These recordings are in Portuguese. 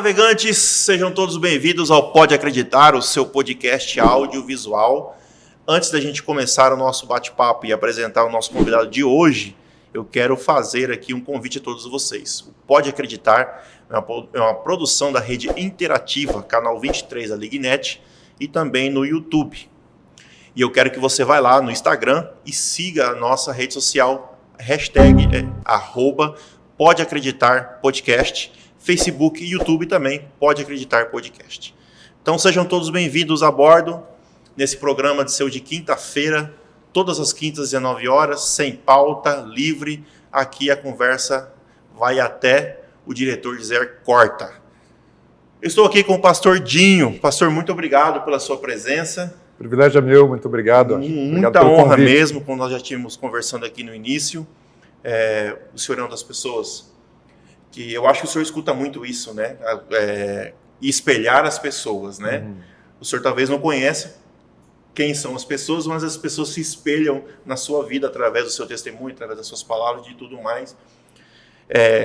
navegantes, sejam todos bem-vindos ao Pode Acreditar, o seu podcast audiovisual. Antes da gente começar o nosso bate-papo e apresentar o nosso convidado de hoje, eu quero fazer aqui um convite a todos vocês. O Pode Acreditar é uma produção da rede interativa, canal 23 da LigNet, e também no YouTube. E eu quero que você vá lá no Instagram e siga a nossa rede social, hashtag Pode Acreditar Podcast, Facebook e YouTube também, Pode Acreditar Podcast. Então sejam todos bem-vindos a bordo nesse programa de seu de quinta-feira, todas as quintas, 19 horas, sem pauta, livre. Aqui a conversa vai até o diretor dizer corta. Eu estou aqui com o pastor Dinho. Pastor, muito obrigado pela sua presença. O privilégio é meu, muito obrigado. Muita honra mesmo, como nós já tínhamos conversando aqui no início. O senhor é uma das pessoas que eu acho que o senhor escuta muito isso, né? Espelhar as pessoas, né? Uhum. O senhor talvez não conheça quem são as pessoas, mas as pessoas se espelham na sua vida através do seu testemunho, através das suas palavras e de tudo mais.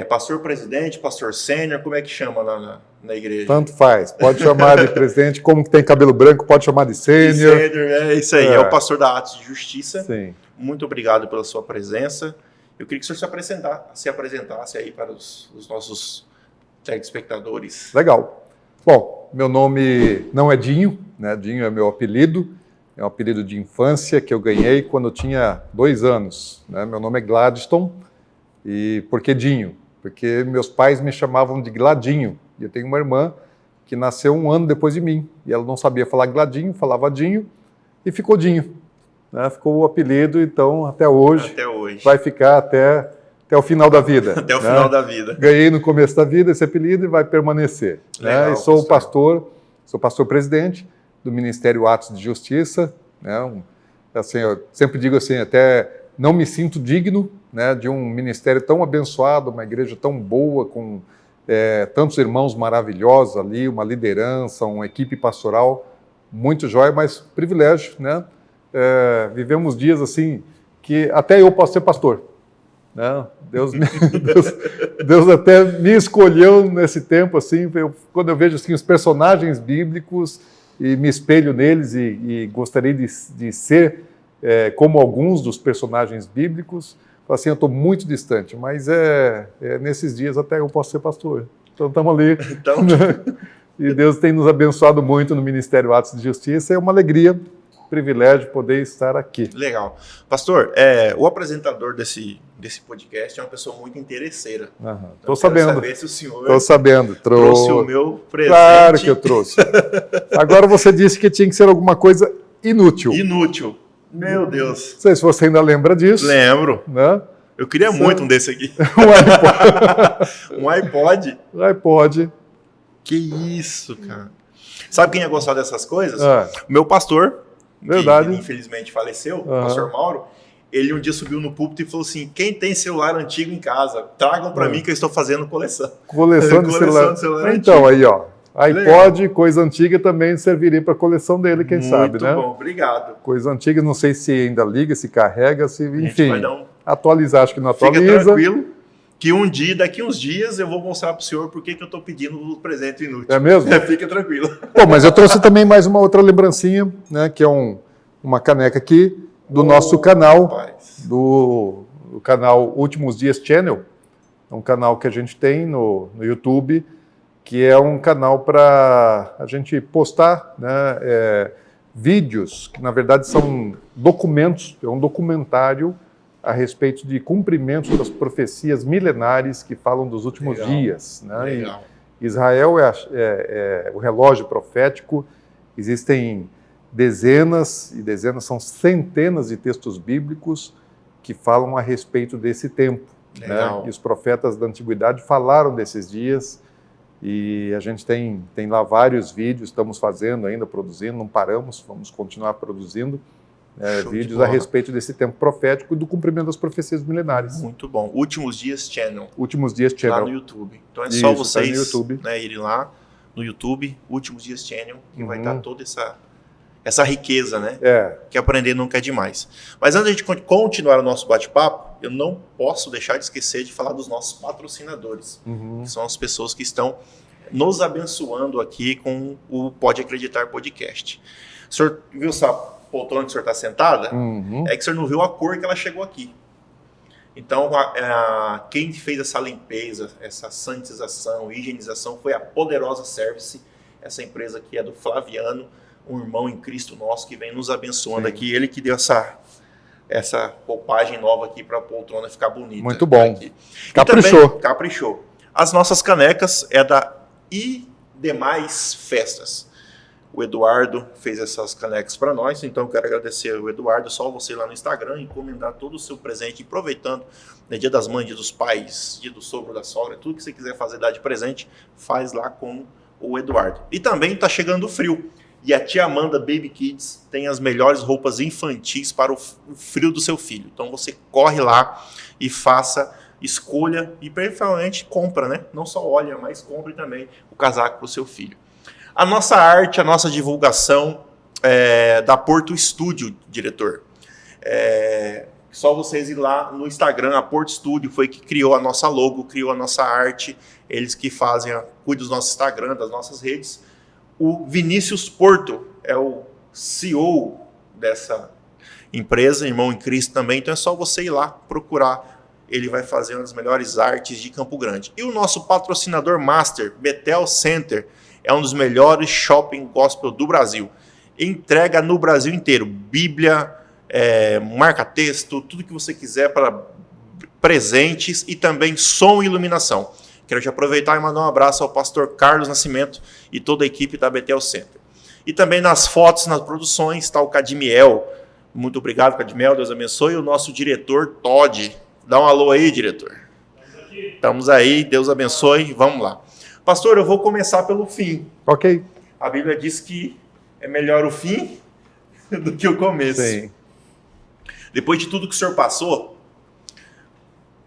Pastor presidente, pastor sênior, como é que chama lá na igreja? Tanto faz, pode chamar de presidente, como que tem cabelo branco, pode chamar de sênior. É isso aí, é o pastor da Atos de Justiça. Sim. Muito obrigado pela sua presença. Eu queria que o senhor se apresentasse aí para os nossos telespectadores. Legal. Bom, meu nome não é Dinho, né? Dinho é meu apelido. É um apelido de infância que eu ganhei quando eu tinha 2 anos. Né? Meu nome é Gladstone. E por que Dinho? Porque meus pais me chamavam de Gladinho. E eu tenho uma irmã que nasceu 1 ano depois de mim. E ela não sabia falar Gladinho, falava Dinho e ficou Dinho. Né? Ficou o apelido, então, até hoje. Vai ficar até o final da vida. Até o final da vida. Ganhei no começo da vida esse apelido e vai permanecer. Legal, né? E sou pastor presidente do Ministério Atos de Justiça. Né? Assim, eu sempre digo assim, até não me sinto digno, né, de um ministério tão abençoado, uma igreja tão boa, com tantos irmãos maravilhosos ali, uma liderança, uma equipe pastoral muito jóia, mas privilégio, né? Vivemos dias assim que até eu posso ser pastor. Né? Deus até me escolheu nesse tempo, assim, quando eu vejo assim, os personagens bíblicos e me espelho neles e gostaria de ser como alguns dos personagens bíblicos. Assim, eu estou muito distante, mas nesses dias até eu posso ser pastor. Então estamos ali. Então... E Deus tem nos abençoado muito no Ministério Atos de Justiça. É uma alegria, privilégio poder estar aqui. Legal. Pastor, o apresentador desse podcast é uma pessoa muito interesseira. Estou sabendo. Saber se o senhor trouxe o meu presente. Claro que eu trouxe. Agora você disse que tinha que ser alguma coisa inútil. Inútil. Meu Deus. Não sei se você ainda lembra disso. Lembro. Né? Eu queria muito um desse aqui. Um iPod. Um iPod. Que isso, cara. Sabe quem ia gostar dessas coisas? O meu pastor, verdade, que infelizmente faleceu, o pastor Mauro, ele um dia subiu no púlpito e falou assim, quem tem celular antigo em casa, tragam para mim que eu estou fazendo coleção. Coleção de celular então, aí, ó. iPod, coisa antiga, também serviria para a coleção dele, quem sabe, né? Muito bom, obrigado. Coisa antiga, não sei se ainda liga, se carrega, enfim, atualizar, acho que não atualiza. Fica tranquilo que daqui uns dias, eu vou mostrar para o senhor por que eu estou pedindo o presente inútil. É mesmo? Fica tranquilo. Bom, mas eu trouxe também mais uma outra lembrancinha, né, que é uma caneca aqui do nosso canal, do canal Últimos Dias Channel, é um canal que a gente tem no YouTube, que é um canal para a gente postar, né, vídeos, que na verdade são documentos, é um documentário a respeito de cumprimentos das profecias milenares que falam dos últimos dias. Né? Legal. E Israel é o relógio profético, existem dezenas, são centenas de textos bíblicos que falam a respeito desse tempo. Né? E os profetas da antiguidade falaram desses dias, e a gente tem lá vários vídeos, estamos fazendo ainda, produzindo, não paramos, vamos continuar produzindo vídeos a respeito desse tempo profético e do cumprimento das profecias milenares. Muito bom. Últimos Dias Channel. Últimos Dias Channel. Lá no YouTube. Então é só vocês tá irem lá no YouTube, Últimos Dias Channel, que vai estar toda essa riqueza, né? Que aprender nunca é demais. Mas antes de a gente continuar o nosso bate-papo, eu não posso deixar de esquecer de falar dos nossos patrocinadores, que são as pessoas que estão nos abençoando aqui com o Pode Acreditar Podcast. O senhor viu essa poltrona que o senhor está sentada? Uhum. É que o senhor não viu a cor que ela chegou aqui. Então, quem fez essa limpeza, essa sanitização, higienização foi a Poderosa Service. Essa empresa aqui é do Flaviano, um irmão em Cristo nosso que vem nos abençoando aqui. Ele que deu essa roupagem nova aqui para a poltrona ficar bonita. Muito bom. Aqui. Caprichou. Também, caprichou. As nossas canecas é da E Demais Festas. O Eduardo fez essas canecas para nós, então eu quero agradecer ao Eduardo. Só você ir lá no Instagram, encomendar todo o seu presente, aproveitando, né, Dia das Mães, Dia dos Pais, Dia do Sogro, da Sogra, tudo que você quiser fazer, dar de presente, faz lá com o Eduardo. E também está chegando o frio. E a tia Amanda Baby Kids tem as melhores roupas infantis para o frio do seu filho. Então você corre lá e faça, escolha e preferencialmente compra, né? Não só olha, mas compre também o casaco para o seu filho. A nossa arte, a nossa divulgação é da Porto Studio, diretor. Só vocês ir lá no Instagram, a Porto Studio foi que criou a nossa logo, criou a nossa arte. Eles que cuidam do nosso Instagram, das nossas redes. O Vinícius Porto é o CEO dessa empresa, irmão em Cristo também. Então é só você ir lá procurar. Ele vai fazer uma das melhores artes de Campo Grande. E o nosso patrocinador master, Bethel Center, é um dos melhores shopping gospel do Brasil. Entrega no Brasil inteiro. Bíblia, marca-texto, tudo que você quiser para presentes e também som e iluminação. Quero já aproveitar e mandar um abraço ao pastor Carlos Nascimento e toda a equipe da Bethel Center. E também nas fotos, nas produções, está o Cadmiel. Muito obrigado, Cadmiel, Deus abençoe. E o nosso diretor, Todd. Dá um alô aí, diretor. Estamos aí, Deus abençoe. Vamos lá. Pastor, eu vou começar pelo fim. Ok. A Bíblia diz que é melhor o fim do que o começo. Sim. Depois de tudo que o senhor passou,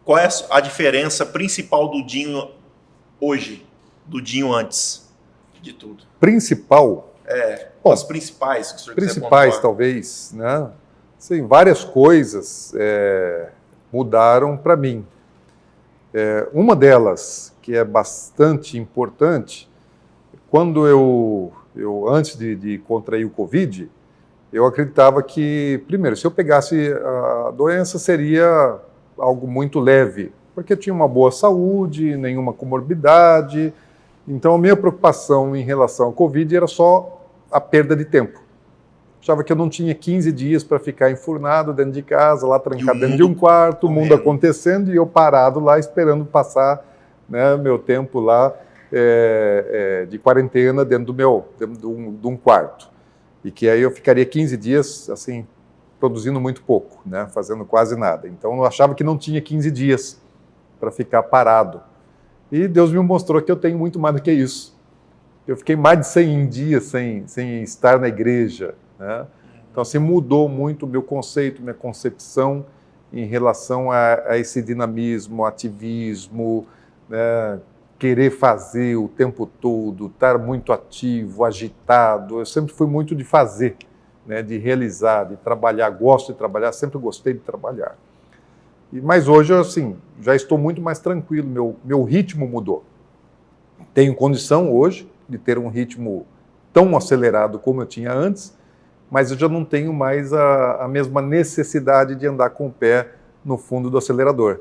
qual é a diferença principal do Dinho hoje, do Dinho antes de tudo? Principal? As principais que o senhor quiser Principais, pontuar. talvez, né? Sim, várias coisas mudaram para mim. Uma delas, que é bastante importante, quando eu antes de contrair o Covid, eu acreditava que, primeiro, se eu pegasse a doença, seria algo muito leve, porque eu tinha uma boa saúde, nenhuma comorbidade. Então, a minha preocupação em relação ao Covid era só a perda de tempo. Achava que eu não tinha 15 dias para ficar enfurnado dentro de casa, lá trancado dentro de um quarto, o mundo acontecendo e eu parado lá esperando passar, né, meu tempo lá de quarentena dentro de um quarto. E que aí eu ficaria 15 dias, assim, produzindo muito pouco, né, fazendo quase nada. Então eu achava que não tinha 15 dias para ficar parado. E Deus me mostrou que eu tenho muito mais do que isso. Eu fiquei mais de 100 dias sem estar na igreja, né? Então assim, mudou muito o meu conceito, minha concepção em relação a esse dinamismo, ativismo, né? Querer fazer o tempo todo, estar muito ativo, agitado. Eu sempre fui muito de fazer, né, de realizar, de trabalhar. Gosto de trabalhar, sempre gostei de trabalhar. Mas hoje, assim, já estou muito mais tranquilo, meu ritmo mudou. Tenho condição hoje de ter um ritmo tão acelerado como eu tinha antes, mas eu já não tenho mais a mesma necessidade de andar com o pé no fundo do acelerador.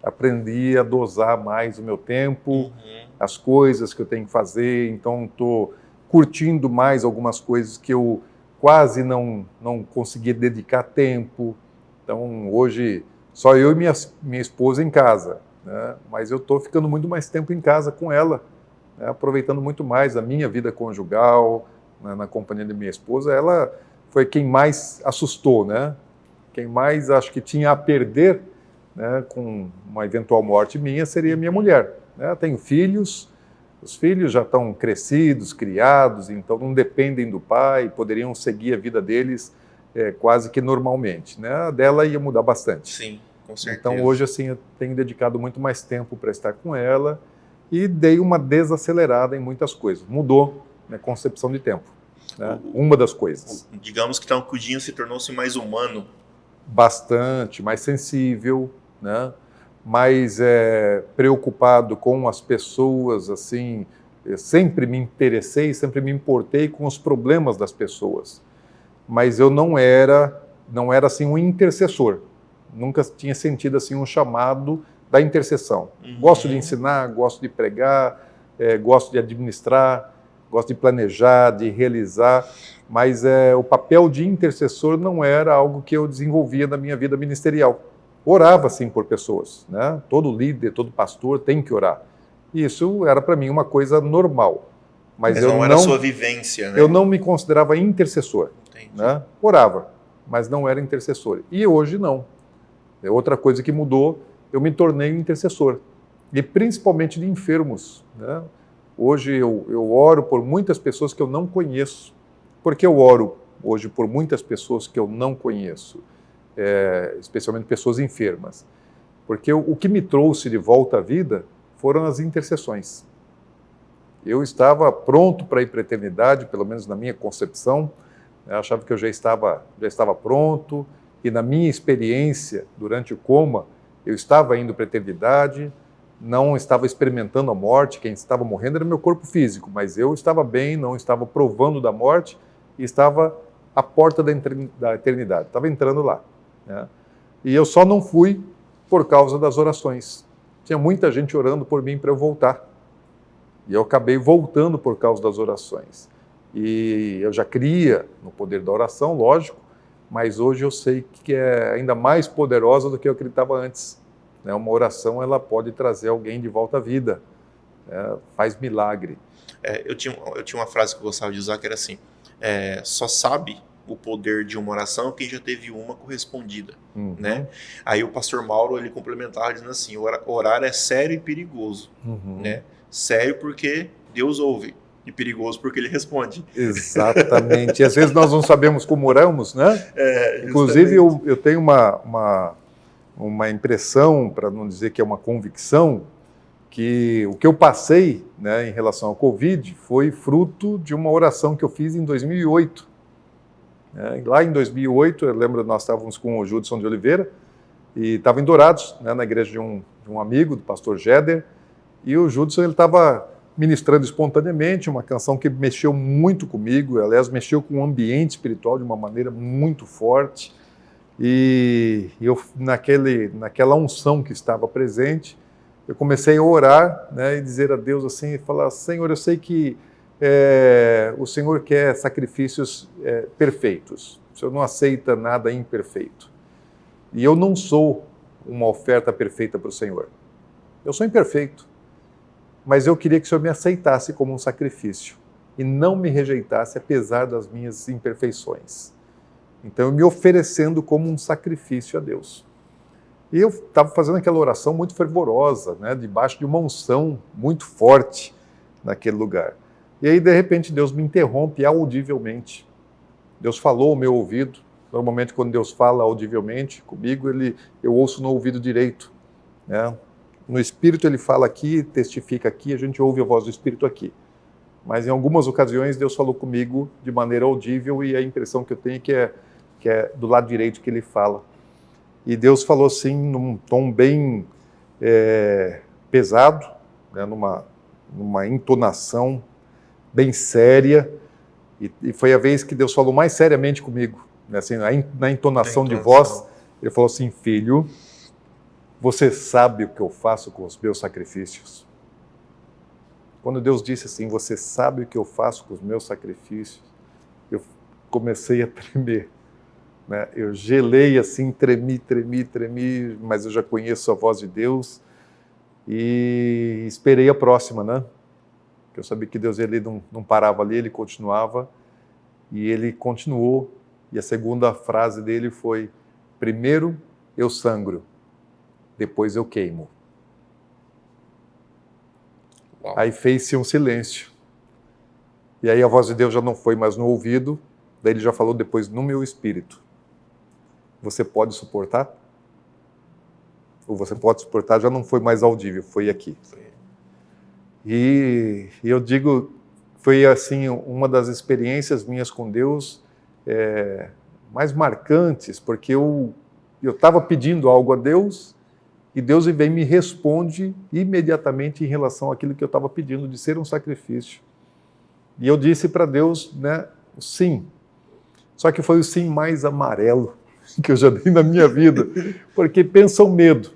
Aprendi a dosar mais o meu tempo, as coisas que eu tenho que fazer, então estou curtindo mais algumas coisas que eu quase não conseguia dedicar tempo. Então, hoje, só eu e minha esposa em casa, né? Mas eu estou ficando muito mais tempo em casa com ela, né? Aproveitando muito mais a minha vida conjugal, né? Na companhia de minha esposa. Ela foi quem mais assustou, né? Quem mais acho que tinha a perder, né, com uma eventual morte minha, seria minha mulher, né? Tenho filhos, os filhos já estão crescidos, criados, então não dependem do pai, poderiam seguir a vida deles quase que normalmente, né? A dela ia mudar bastante. Sim, com certeza. Então hoje assim eu tenho dedicado muito mais tempo para estar com ela e dei uma desacelerada em muitas coisas. Mudou minha concepção de tempo, né? Uma das coisas. Digamos que então, o Dinho se tornou-se mais humano. Bastante, mais sensível, né? Mais preocupado com as pessoas, assim, Eu sempre me interessei, sempre me importei com os problemas das pessoas. Mas eu não era assim um intercessor. Nunca tinha sentido assim um chamado da intercessão. Gosto de ensinar, gosto de pregar, gosto de administrar, gosto de planejar, de realizar, mas o papel de intercessor não era algo que eu desenvolvia na minha vida ministerial. Orava, sim, por pessoas, né? Todo líder, todo pastor tem que orar. Isso era para mim uma coisa normal. Mas não era a sua vivência, né? Eu não me considerava intercessor. Né? Orava, mas não era intercessor. E hoje não. É outra coisa que mudou, eu me tornei um intercessor. E principalmente de enfermos, né? Hoje eu oro por muitas pessoas que eu não conheço. Por que eu oro hoje por muitas pessoas que eu não conheço? Especialmente pessoas enfermas. Porque o que me trouxe de volta à vida foram as intercessões. Eu estava pronto para ir para a eternidade, pelo menos na minha concepção. Eu achava que eu já estava pronto, e na minha experiência, durante o coma, eu estava indo para a eternidade, não estava experimentando a morte, quem estava morrendo era o meu corpo físico, mas eu estava bem, não estava provando da morte, e estava à porta da eternidade, estava entrando lá. Né? E eu só não fui por causa das orações. Tinha muita gente orando por mim para eu voltar. E eu acabei voltando por causa das orações. E eu já cria no poder da oração, lógico, mas hoje eu sei que é ainda mais poderosa do que eu acreditava antes. Uma oração, ela pode trazer alguém de volta à vida, faz milagre. Eu tinha uma frase que eu gostava de usar que era assim, só sabe o poder de uma oração quem já teve uma correspondida. Né? Aí o pastor Mauro, ele complementava dizendo assim, orar é sério e perigoso. Né? Sério porque Deus ouve. E perigoso porque ele responde. Exatamente. E às vezes nós não sabemos como oramos, né? Inclusive, eu tenho uma impressão, para não dizer que é uma convicção, que o que eu passei, né, em relação ao Covid foi fruto de uma oração que eu fiz em 2008. Lá em 2008, eu lembro, nós estávamos com o Judson de Oliveira, e estava em Dourados, né, na igreja de um amigo, do pastor Jeder, e o Judson estava ministrando espontaneamente, uma canção que mexeu muito comigo, aliás, mexeu com o ambiente espiritual de uma maneira muito forte, e eu, naquela unção que estava presente, eu comecei a orar, né, e dizer a Deus assim, falar, Senhor, eu sei que o Senhor quer sacrifícios perfeitos, o Senhor não aceita nada imperfeito, e eu não sou uma oferta perfeita para o Senhor, eu sou imperfeito, mas eu queria que o Senhor me aceitasse como um sacrifício e não me rejeitasse apesar das minhas imperfeições. Então, eu me oferecendo como um sacrifício a Deus. E eu estava fazendo aquela oração muito fervorosa, né, debaixo de uma unção muito forte naquele lugar. E aí, de repente, Deus me interrompe audivelmente. Deus falou ao meu ouvido. Normalmente, quando Deus fala audivelmente comigo, eu ouço no ouvido direito, né? No Espírito ele fala aqui, testifica aqui, a gente ouve a voz do Espírito aqui. Mas em algumas ocasiões Deus falou comigo de maneira audível e a impressão que eu tenho é que é do lado direito que ele fala. E Deus falou assim, num tom bem pesado, né, numa entonação bem séria, e foi a vez que Deus falou mais seriamente comigo, né, assim, na entonação de voz, ele falou assim, filho, você sabe o que eu faço com os meus sacrifícios? Quando Deus disse assim, você sabe o que eu faço com os meus sacrifícios? Eu comecei a tremer. Né? Eu gelei assim, tremi, mas eu já conheço a voz de Deus e esperei a próxima, né? Porque eu sabia que Deus ele não parava ali, ele continuava e ele continuou. E a segunda frase dele foi, primeiro eu sangro, depois eu queimo. Uau. Aí fez-se um silêncio. E aí a voz de Deus já não foi mais no ouvido, daí ele já falou depois no meu espírito. Você pode suportar? Ou você pode suportar, já não foi mais audível, foi aqui. E eu digo, foi assim uma das experiências minhas com Deus mais marcantes, porque eu estava pedindo algo a Deus, E Deus vem e me responde imediatamente em relação àquilo que eu estava pedindo, de ser um sacrifício. E eu disse para Deus, né, sim. Só que foi o sim mais amarelo que eu já dei na minha vida, porque pensa o medo.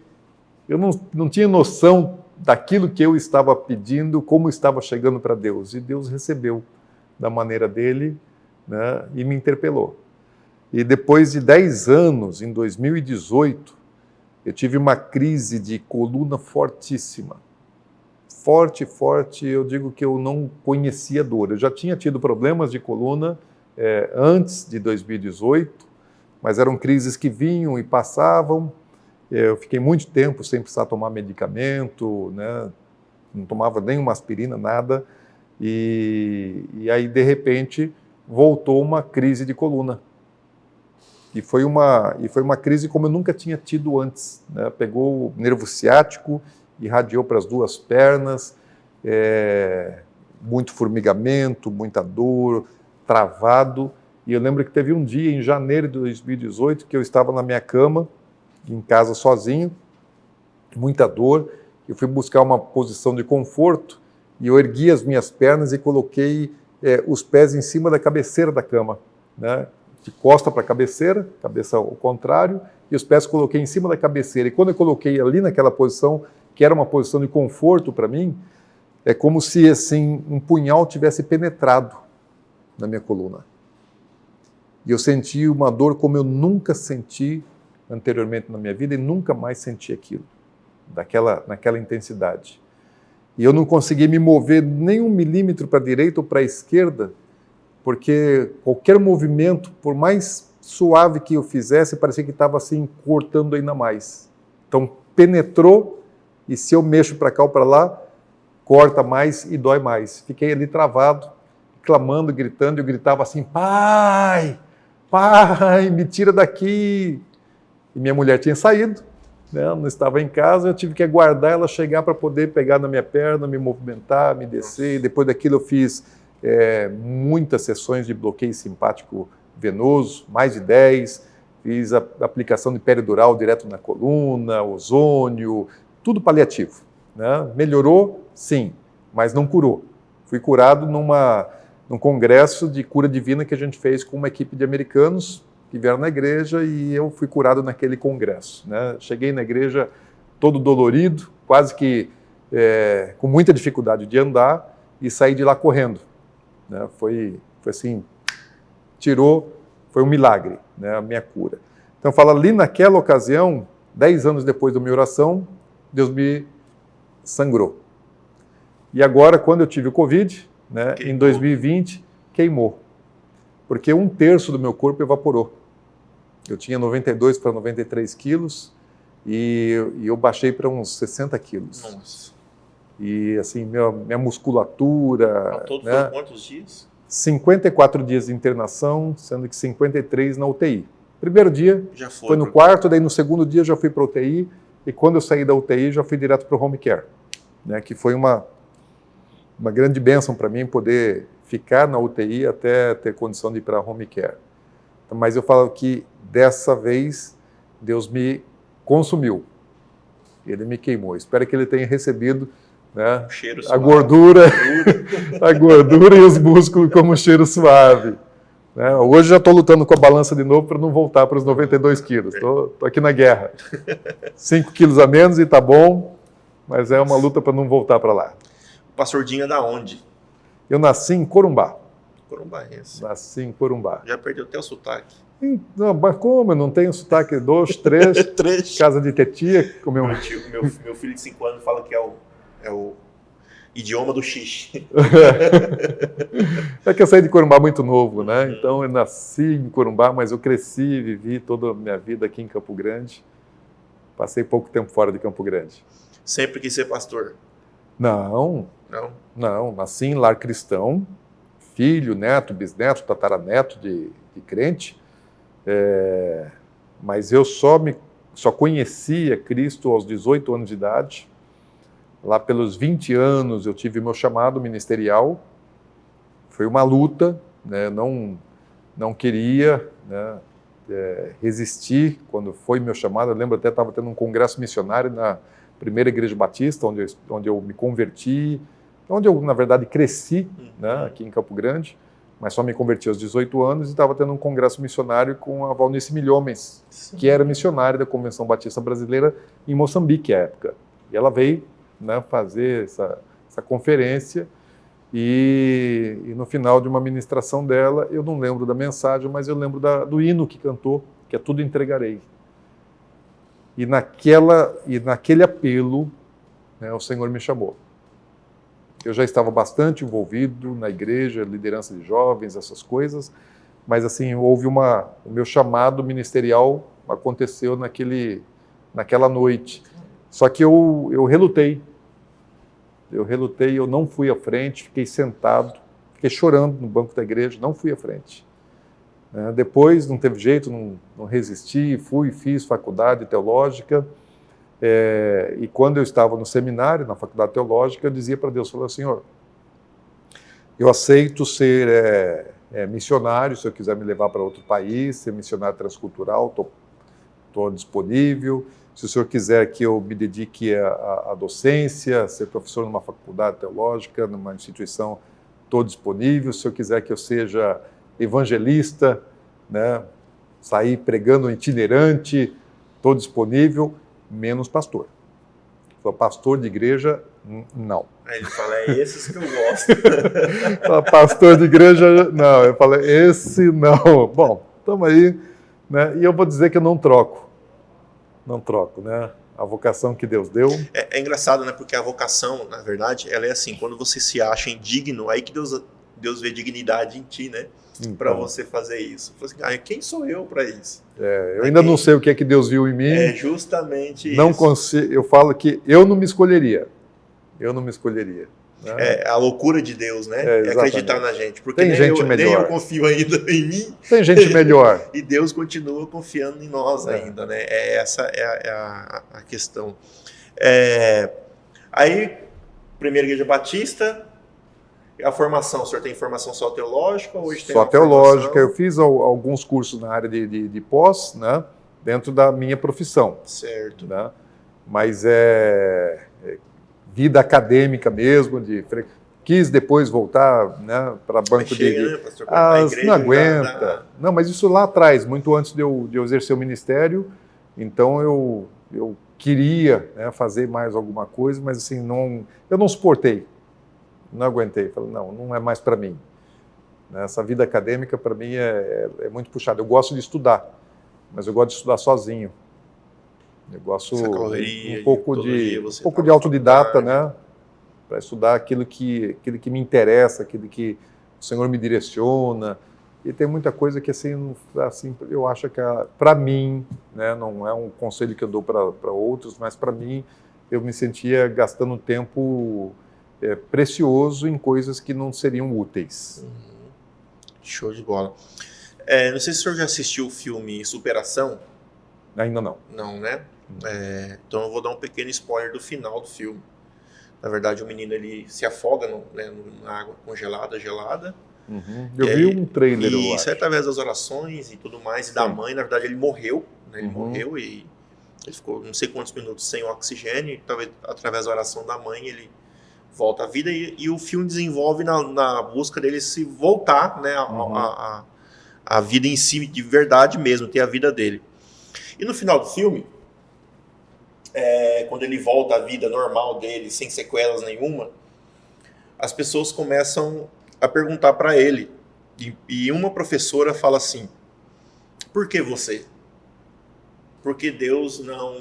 Eu não tinha noção daquilo que eu estava pedindo, como estava chegando para Deus. E Deus recebeu da maneira dele, né, e me interpelou. E depois de 10 anos, em 2018, eu tive uma crise de coluna fortíssima. Forte, eu digo que eu não conhecia dor. Eu já tinha tido problemas de coluna antes de 2018, mas eram crises que vinham e passavam. Eu fiquei muito tempo sem precisar tomar medicamento, né? Não tomava nenhuma aspirina, nada. E aí, de repente, voltou uma crise de coluna. E foi uma crise como eu nunca tinha tido antes, né? Pegou o nervo ciático, irradiou para as duas pernas, muito formigamento, muita dor, travado. E eu lembro que teve um dia, em janeiro de 2018, que eu estava na minha cama, em casa sozinho, muita dor. Eu fui buscar uma posição de conforto e eu ergui as minhas pernas e coloquei os pés em cima da cabeceira da cama, né? De costa para a cabeceira, cabeça ao contrário, e os pés coloquei em cima da cabeceira. E quando eu coloquei ali naquela posição, que era uma posição de conforto para mim, é como se assim um punhal tivesse penetrado na minha coluna. E eu senti uma dor como eu nunca senti anteriormente na minha vida e nunca mais senti aquilo, naquela intensidade. E eu não consegui me mover nem 1 milímetro para a direita ou para a esquerda, porque qualquer movimento, por mais suave que eu fizesse, parecia que estava assim, cortando ainda mais. Então, penetrou, e se eu mexo para cá ou para lá, corta mais e dói mais. Fiquei ali travado, clamando, gritando, e eu gritava assim, pai, me tira daqui. E minha mulher tinha saído, né, não estava em casa, eu tive que aguardar ela chegar para poder pegar na minha perna, me movimentar, me descer, e depois daquilo eu fiz muitas sessões de bloqueio simpático venoso, mais de 10, fiz a aplicação de peridural direto na coluna, ozônio, tudo paliativo, né? Melhorou? Sim, mas não curou. Fui curado num congresso de cura divina que a gente fez com uma equipe de americanos que vieram na igreja e eu fui curado naquele congresso, né? Cheguei na igreja todo dolorido, quase que com muita dificuldade de andar e saí de lá correndo. Né? Foi assim, foi um milagre, né, a minha cura. Então fala, ali naquela ocasião, 10 anos depois da minha oração, Deus me sangrou. E agora, quando eu tive o Covid, né, em 2020, queimou. Porque 1/3 do meu corpo evaporou. Eu tinha 92 para 93 quilos e eu baixei para uns 60 quilos. Nossa. E assim, minha musculatura... Ao todo, né, foram quantos dias? 54 dias de internação, sendo que 53 na UTI. Primeiro dia Já foi no quarto, daí no segundo dia já fui para a UTI, e quando eu saí da UTI já fui direto para o home care, né, que foi uma grande bênção para mim poder ficar na UTI até ter condição de ir para home care. Mas eu falo que dessa vez Deus me consumiu, Ele me queimou. Espero que Ele tenha recebido, né, cheiro a gordura e os músculos como cheiro suave. Né? Hoje já estou lutando com a balança de novo para não voltar para os 92 quilos. Estou aqui na guerra. 5 quilos a menos e está bom, mas é uma luta para não voltar para lá. O pastor Dinho é da onde? Eu nasci em Corumbá. Corumbaense. Nasci em Corumbá. Já perdeu até o sotaque. Não, mas como? Eu não tenho sotaque 2, 3, casa de tetia. Meu filho de 5 anos fala que é o idioma do xixi. É que eu saí de Corumbá muito novo, né? Então eu nasci em Corumbá, mas eu cresci e vivi toda a minha vida aqui em Campo Grande. Passei pouco tempo fora de Campo Grande. Sempre quis ser pastor? Não, nasci em lar cristão, filho, neto, bisneto, tataraneto de crente, mas eu só conhecia Cristo aos 18 anos de idade. Lá pelos 20 anos eu tive meu chamado ministerial, foi uma luta, né? Não queria, né, resisti quando foi meu chamado. Eu lembro até estava tendo um congresso missionário na primeira igreja batista, onde eu me converti, onde eu, na verdade, cresci, né, aqui em Campo Grande, mas só me converti aos 18 anos e estava tendo um congresso missionário com a Valnice Milhomens, que era missionária da Convenção Batista Brasileira em Moçambique à época. E ela veio, né, fazer essa conferência e no final de uma ministração dela, eu não lembro da mensagem, mas eu lembro do hino que cantou, que é Tudo Entregarei. E naquele apelo, né, o Senhor me chamou. Eu já estava bastante envolvido na igreja, liderança de jovens, essas coisas, mas assim, houve o meu chamado ministerial aconteceu naquela noite. Só que eu relutei. Eu não fui à frente, fiquei sentado, fiquei chorando no banco da igreja, não fui à frente. Depois, não teve jeito, não resisti, fiz faculdade teológica, e quando eu estava no seminário, na faculdade teológica, eu dizia para Deus, falei, Senhor, eu aceito ser missionário, se eu quiser me levar para outro país, ser missionário transcultural, estou disponível. Se o senhor quiser que eu me dedique à docência, ser professor numa faculdade teológica, numa instituição, estou disponível. Se o senhor quiser que eu seja evangelista, né, sair pregando itinerante, estou disponível, menos pastor. Pastor de igreja, não. Aí ele fala, é esses que eu gosto. Pastor de igreja, não. Eu falei, esse não. Bom, estamos aí, né? E eu vou dizer que eu não troco, né? A vocação que Deus deu. É engraçado, né? Porque a vocação, na verdade, ela é assim, quando você se acha indigno, aí que Deus vê dignidade em ti, né? Então, para você fazer isso. Assim, quem sou eu para isso? Eu ainda não sei o que é que Deus viu em mim. É justamente não isso. Consigo, eu falo que eu não me escolheria. Né? A loucura de Deus, né? É acreditar na gente. Porque tem gente melhor. Nem eu confio ainda em mim. Tem gente melhor. E Deus continua confiando em nós ainda, né? Essa é a questão. Aí, primeira igreja batista, a formação, o senhor tem formação só teológica? Ou hoje tem só teológica. Eu fiz alguns cursos na área de pós, né? Dentro da minha profissão. Certo. Né? Mas vida acadêmica mesmo, quis depois voltar, né, para banco né, pastor, não aguenta. Não, mas isso lá atrás, muito antes de eu exercer o ministério, então eu queria, né, fazer mais alguma coisa, mas assim, eu não suportei, não aguentei, falei, não é mais para mim. Essa vida acadêmica para mim é muito puxada. Eu gosto de estudar, mas eu gosto de estudar sozinho. Eu gosto um pouco de autodidata, né? Para estudar aquilo que me interessa, aquilo que o Senhor me direciona. E tem muita coisa que assim eu acho que para mim, né, não é um conselho que eu dou para outros, mas para mim eu me sentia gastando tempo precioso em coisas que não seriam úteis. Show de bola. Não sei se o senhor já assistiu o filme Superação. Ainda não. Não, né? Então eu vou dar um pequeno spoiler do final do filme. Na verdade, o menino ele se afoga na água congelada, gelada. Eu vi um trailer. E isso é através das orações e tudo mais. E da mãe, na verdade, ele morreu. Né? Ele morreu e ele ficou não sei quantos minutos sem oxigênio. E talvez através da oração da mãe ele volta à vida. E o filme desenvolve na busca dele se voltar, né, a vida em si, de verdade mesmo, ter a vida dele. E no final do filme, quando ele volta à vida normal dele, sem sequelas nenhuma, as pessoas começam a perguntar para ele. E uma professora fala assim, por que você? Por que Deus não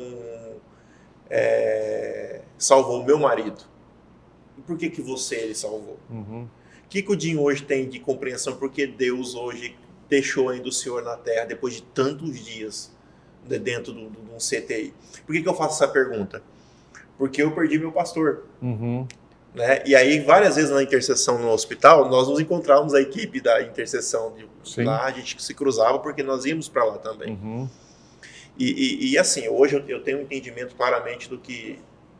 salvou meu marido? E por que você ele salvou? O que o Dinho hoje tem de compreensão? Por que Deus hoje deixou ainda o Senhor na terra depois de tantos dias dentro de um CTI? Por que eu faço essa pergunta? Porque eu perdi meu pastor. Né? E aí, várias vezes na intercessão no hospital, nós nos encontrávamos a equipe da intercessão. Lá a gente se cruzava porque nós íamos para lá também. E assim, hoje eu tenho um entendimento claramente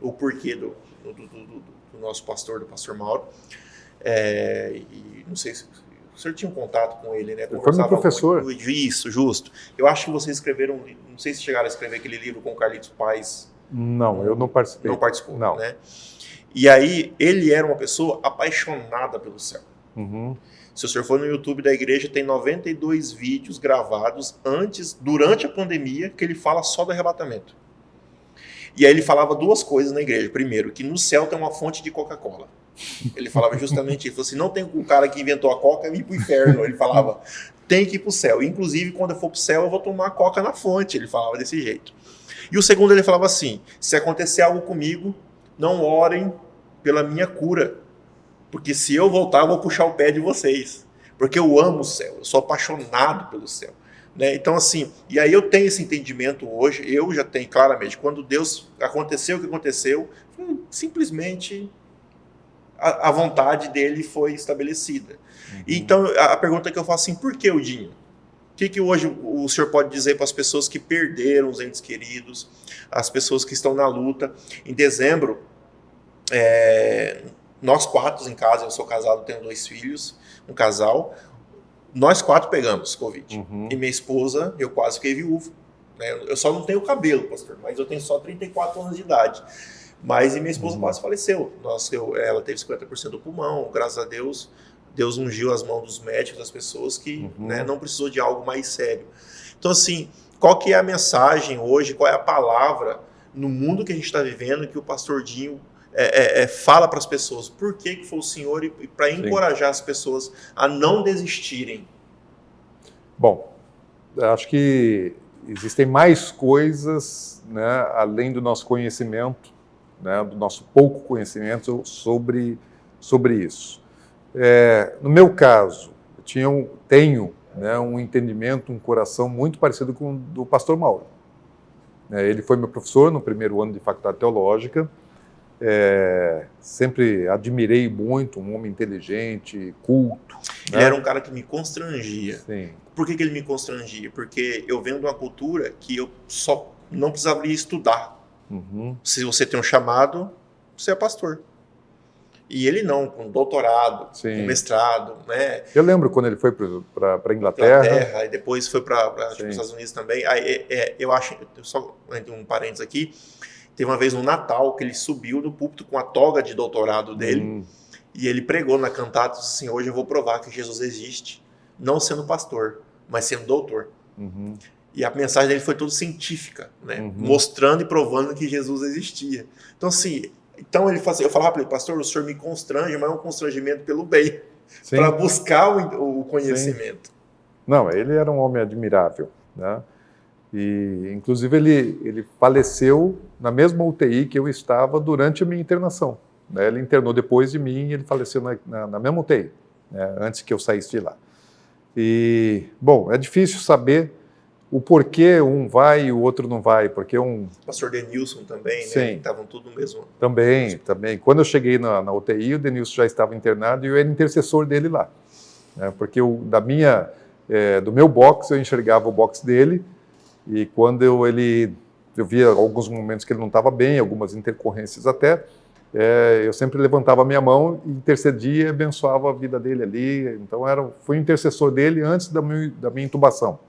o porquê do nosso pastor, do pastor Mauro. E não sei se O senhor tinha um contato com ele, né? Ele foi meu professor. Isso, justo. Eu acho que vocês escreveram, não sei se chegaram a escrever aquele livro com o Carlitos Paes. Não, eu não participei. Não participou, não. Né? E aí, ele era uma pessoa apaixonada pelo céu. Uhum. Se o senhor for no YouTube da igreja, tem 92 vídeos gravados durante a pandemia, que ele fala só do arrebatamento. E aí ele falava duas coisas na igreja. Primeiro, que no céu tem uma fonte de Coca-Cola. Ele falava justamente isso. Ele falou assim, não tem um cara que inventou a Coca e ir pro inferno. Ele falava, tem que ir pro céu. Inclusive, quando eu for pro céu, eu vou tomar Coca na fonte. Ele falava desse jeito. E o segundo, ele falava assim, se acontecer algo comigo, não orem pela minha cura. Porque se eu voltar, eu vou puxar o pé de vocês. Porque eu amo o céu. Eu sou apaixonado pelo céu. Né? Então, assim, e aí eu tenho esse entendimento hoje, eu já tenho claramente, quando Deus aconteceu o que aconteceu, simplesmente a vontade dele foi estabelecida. Uhum. Então, a pergunta que eu faço assim, por que o Dinho? O que hoje o senhor pode dizer para as pessoas que perderam os entes queridos, as pessoas que estão na luta? Em dezembro, nós 4 em casa, eu sou casado, tenho 2 filhos, um casal, nós 4 pegamos Covid. Uhum. E minha esposa, eu quase fiquei viúvo. Né? Eu só não tenho cabelo, pastor, mas eu tenho só 34 anos de idade. Mas e minha esposa quase faleceu. Ela teve 50% do pulmão, graças a Deus. Deus ungiu as mãos dos médicos, das pessoas que né, não precisou de algo mais sério. Então, assim, qual que é a mensagem hoje, qual é a palavra no mundo que a gente está vivendo que o pastor Dinho fala para as pessoas? Por que foi o Senhor e para encorajar as pessoas a não desistirem? Bom, acho que existem mais coisas, né, além do nosso conhecimento, né, do nosso pouco conhecimento sobre isso. No meu caso, eu tenho né, um entendimento, um coração muito parecido com o do pastor Mauro. Ele foi meu professor no primeiro ano de faculdade teológica. Sempre admirei muito, um homem inteligente, culto. Ele era um cara que me constrangia. Sim. Por que ele me constrangia? Porque eu venho de uma cultura que eu só não precisaria estudar. Uhum. Se você tem um chamado, você é pastor. E ele não, com doutorado, com mestrado. Né? Eu lembro quando ele foi para a Inglaterra. E depois foi para os Estados Unidos também. Aí, eu acho, só um parênteses aqui, teve uma vez no Natal que ele subiu no púlpito com a toga de doutorado dele e ele pregou na cantata assim, hoje eu vou provar que Jesus existe, não sendo pastor, mas sendo doutor. Uhum. E a mensagem dele foi toda científica, né? Mostrando e provando que Jesus existia. Então, assim, eu falava para ele, pastor, o senhor me constrange, mas é um constrangimento pelo bem, para buscar o conhecimento. Sim. Não, ele era um homem admirável, né? E, inclusive, ele faleceu na mesma UTI que eu estava durante a minha internação. Né? Ele internou depois de mim e ele faleceu na mesma UTI, né? Antes que eu saísse de lá. E, bom, é difícil saber o porquê um vai e o outro não vai, porque O pastor Denilson também, né? Estavam tudo mesmo. Também. Quando eu cheguei na UTI, o Denilson já estava internado e eu era intercessor dele lá. Né? Porque do meu box, eu enxergava o box dele. E quando eu via alguns momentos que ele não estava bem, algumas intercorrências até, eu sempre levantava a minha mão e intercedia e abençoava a vida dele ali. Então, fui intercessor dele antes da minha intubação.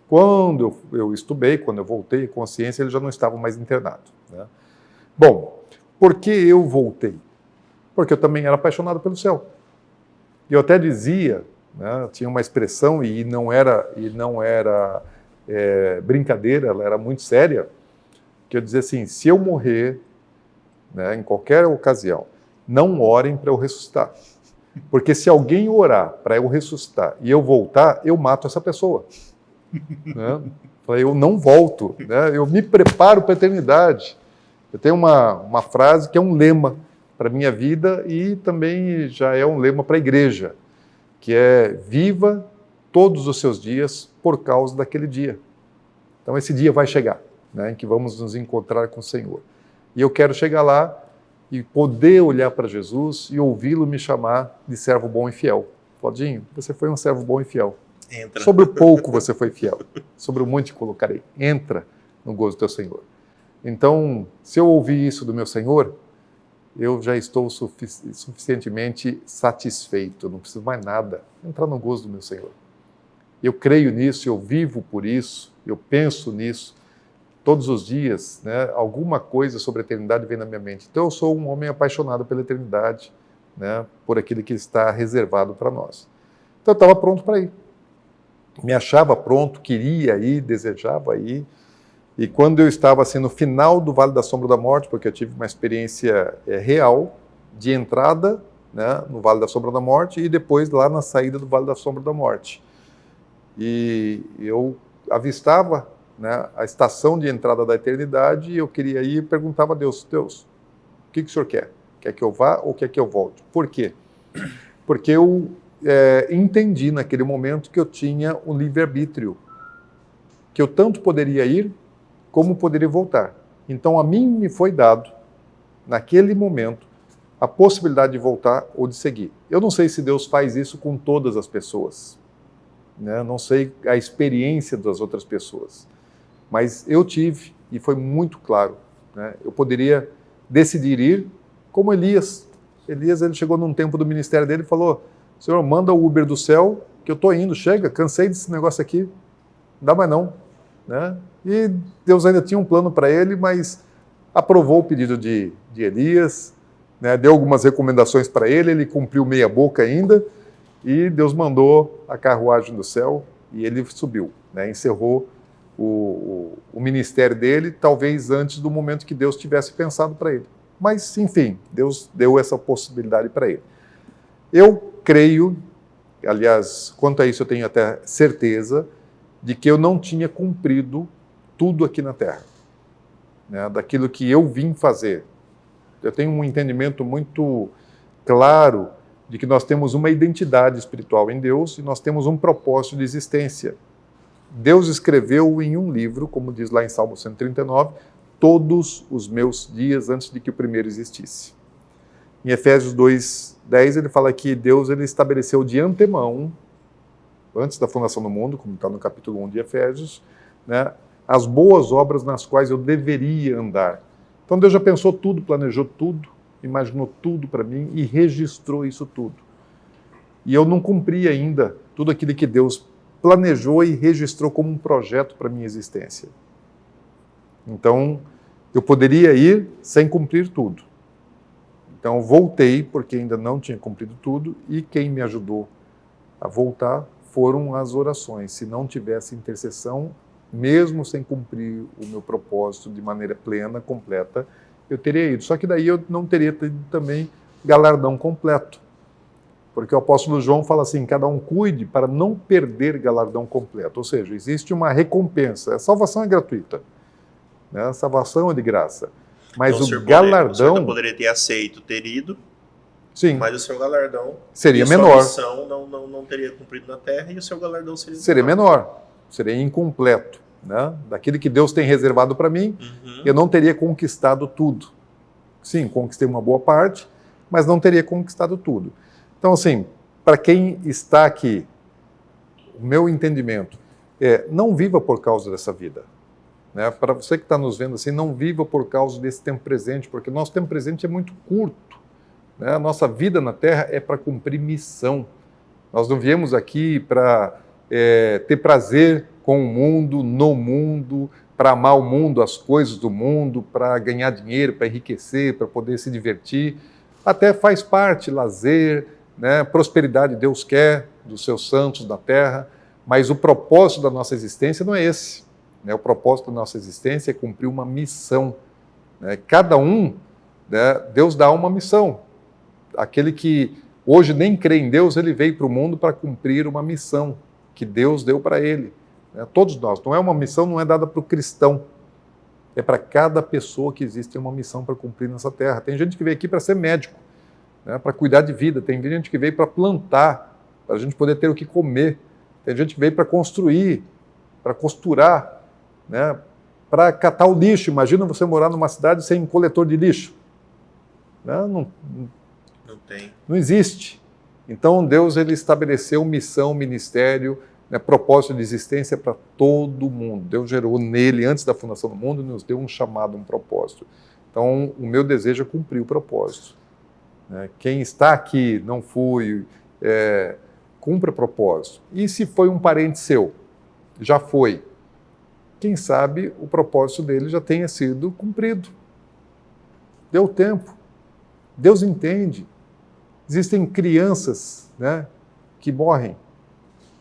Quando eu estubei, quando eu voltei à consciência, ele já não estava mais internado. Né? Bom, por que eu voltei? Porque eu também era apaixonado pelo céu. E eu até dizia, né, tinha uma expressão, e não era brincadeira, ela era muito séria, que eu dizia assim, se eu morrer, né, em qualquer ocasião, não orem para eu ressuscitar. Porque se alguém orar para eu ressuscitar e eu voltar, eu mato essa pessoa. Né? Eu não volto, né? Eu me preparo para a eternidade. Eu tenho uma frase que é um lema para a minha vida e também já é um lema para a igreja, que é viva todos os seus dias por causa daquele dia. Então esse dia vai chegar, né, em que vamos nos encontrar com o Senhor. E eu quero chegar lá e poder olhar para Jesus e ouvi-lo me chamar de servo bom e fiel. Claudinho, você foi um servo bom e fiel. Entra. Sobre o pouco você foi fiel, sobre o muito te colocarei. Entra no gozo do teu Senhor. Então, se eu ouvir isso do meu Senhor, eu já estou suficientemente satisfeito, eu não preciso mais nada. Entrar no gozo do meu Senhor. Eu creio nisso, eu vivo por isso, eu penso nisso. Todos os dias, né, alguma coisa sobre a eternidade vem na minha mente. Então eu sou um homem apaixonado pela eternidade, né, por aquilo que está reservado para nós. Então eu estava pronto para ir. Me achava pronto, queria ir, desejava ir. E quando eu estava assim, no final do Vale da Sombra da Morte, porque eu tive uma experiência real de entrada, né, no Vale da Sombra da Morte e depois lá na saída do Vale da Sombra da Morte. E eu avistava, né, a estação de entrada da eternidade e eu queria ir e perguntava a Deus, Deus, o que o Senhor quer? Quer que eu vá ou quer que eu volte? Por quê? Porque eu entendi naquele momento que eu tinha um livre-arbítrio, que eu tanto poderia ir como poderia voltar. Então a mim me foi dado, naquele momento, a possibilidade de voltar ou de seguir. Eu não sei se Deus faz isso com todas as pessoas, né? Não sei a experiência das outras pessoas, mas eu tive e foi muito claro, né? Eu poderia decidir ir como Elias. Elias, ele chegou num tempo do ministério dele e falou, Senhor, manda o Uber do céu que eu estou indo, chega, cansei desse negócio aqui, não dá mais não, né? E Deus ainda tinha um plano para ele, mas aprovou o pedido de Elias, né? Deu algumas recomendações para ele cumpriu meia boca ainda, e Deus mandou a carruagem do céu e ele subiu, né? Encerrou o ministério dele, talvez antes do momento que Deus tivesse pensado para ele. Mas, enfim, Deus deu essa possibilidade para ele. Eu creio, aliás, quanto a isso eu tenho até certeza, de que eu não tinha cumprido tudo aqui na Terra, né, daquilo que eu vim fazer. Eu tenho um entendimento muito claro de que nós temos uma identidade espiritual em Deus e nós temos um propósito de existência. Deus escreveu em um livro, como diz lá em Salmo 139, todos os meus dias antes de que o primeiro existisse. Em Efésios 2:10 ele fala que Deus ele estabeleceu de antemão, antes da fundação do mundo, como está no capítulo 1 de Efésios, né, as boas obras nas quais eu deveria andar. Então Deus já pensou tudo, planejou tudo, imaginou tudo para mim e registrou isso tudo. E eu não cumpri ainda tudo aquilo que Deus planejou e registrou como um projeto para a minha existência. Então, eu poderia ir sem cumprir tudo. Então, eu voltei porque ainda não tinha cumprido tudo e quem me ajudou a voltar foram as orações. Se não tivesse intercessão, mesmo sem cumprir o meu propósito de maneira plena, completa, eu teria ido. Só que daí eu não teria tido também galardão completo. Porque o apóstolo João fala assim, cada um cuide para não perder galardão completo. Ou seja, existe uma recompensa. A salvação é gratuita, né? A salvação é de graça. Mas então, o galardão... O senhor poderia ter aceito, ter ido, sim, mas o seu galardão seria menor. A sua missão não teria cumprido na terra e o seu galardão seria menor. Seria incompleto, né? Daquilo que Deus tem reservado para mim, eu não teria conquistado tudo. Sim, conquistei uma boa parte, mas não teria conquistado tudo. Então, assim, para quem está aqui, o meu entendimento é, não viva por causa dessa vida. Né? Para você que está nos vendo assim, não viva por causa desse tempo presente, porque o nosso tempo presente é muito curto. Né? A nossa vida na Terra é para cumprir missão. Nós não viemos aqui para ter prazer com o mundo, no mundo, para amar o mundo, as coisas do mundo, para ganhar dinheiro, para enriquecer, para poder se divertir. Até faz parte, lazer, né? Prosperidade Deus quer dos seus santos da terra, mas o propósito da nossa existência não é esse. Né? O propósito da nossa existência é cumprir uma missão. Né? Cada um, né, Deus dá uma missão. Aquele que hoje nem crê em Deus, ele veio para o mundo para cumprir uma missão que Deus deu para ele. Né? Todos nós. Não é uma missão, não é dada para o cristão. É para cada pessoa que existe uma missão para cumprir nessa terra. Tem gente que veio aqui para ser médico, né, para cuidar de vida. Tem gente que veio para plantar, para a gente poder ter o que comer. Tem gente que veio para construir, para costurar, né, para catar o lixo. Imagina você morar numa cidade sem coletor de lixo. Né? Não tem. Não existe. Então Deus ele estabeleceu missão, ministério, né, propósito de existência para todo mundo. Deus gerou nele, antes da fundação do mundo, nos deu um chamado, um propósito. Então, o meu desejo é cumprir o propósito. Né? Quem está aqui, não fui, cumpra o propósito. E se foi um parente seu, já foi, quem sabe o propósito dele já tenha sido cumprido. Deu tempo. Deus entende. Existem crianças, né, que morrem.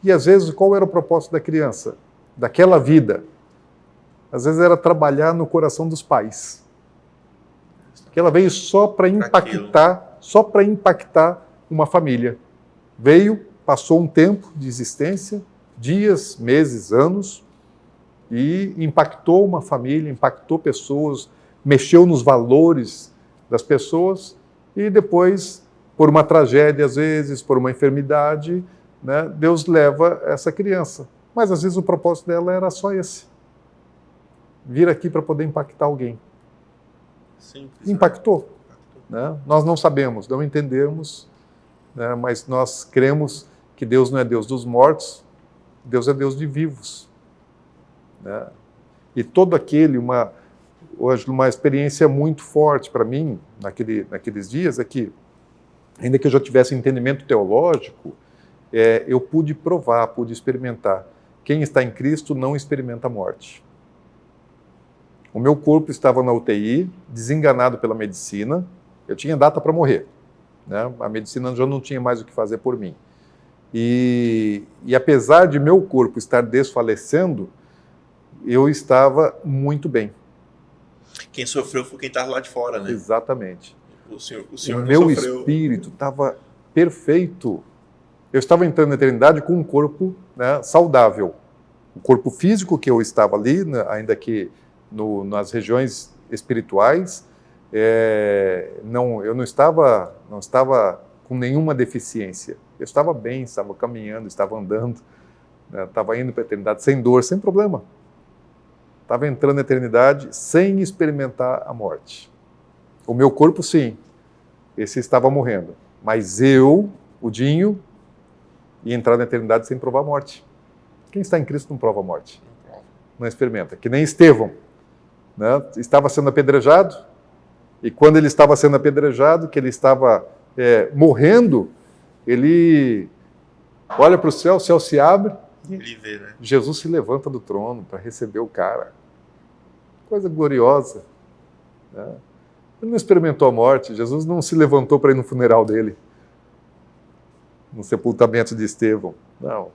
E às vezes qual era o propósito da criança? Daquela vida. Às vezes era trabalhar no coração dos pais. Que ela veio só para impactar uma família. Veio, passou um tempo de existência, dias, meses, anos, e impactou uma família, impactou pessoas, mexeu nos valores das pessoas, e depois, por uma tragédia às vezes, por uma enfermidade, né, Deus leva essa criança. Mas às vezes o propósito dela era só esse. Vir aqui para poder impactar alguém. Simples, impactou. Né? Nós não sabemos, não entendemos, né, mas nós cremos que Deus não é Deus dos mortos, Deus é Deus de vivos. Né? E todo aquele, hoje uma experiência muito forte para mim, naqueles dias, é que, ainda que eu já tivesse entendimento teológico, eu pude provar, pude experimentar. Quem está em Cristo não experimenta a morte. O meu corpo estava na UTI, desenganado pela medicina, eu tinha data para morrer. Né? A medicina já não tinha mais o que fazer por mim. E apesar de meu corpo estar desfalecendo, eu estava muito bem. Quem sofreu foi quem estava lá de fora, né? Exatamente. O senhor o meu espírito estava perfeito. Eu estava entrando na eternidade com um corpo, né, saudável. O corpo físico que eu estava ali, né, ainda que nas regiões espirituais, eu não estava com nenhuma deficiência. Eu estava bem, estava caminhando, estava andando, né, estava indo para a eternidade sem dor, sem problema. Estava entrando na eternidade sem experimentar a morte. O meu corpo, sim, esse estava morrendo. Mas eu, o Dinho, ia entrar na eternidade sem provar a morte. Quem está em Cristo não prova a morte. Não experimenta. Que nem Estevão. Né? Estava sendo apedrejado, e quando ele estava sendo apedrejado, que ele estava morrendo, ele olha para o céu se abre, e ele vê, né? Jesus se levanta do trono para receber o cara. Coisa gloriosa. Né? Ele não experimentou a morte, Jesus não se levantou para ir no funeral dele, no sepultamento de Estevão. Não.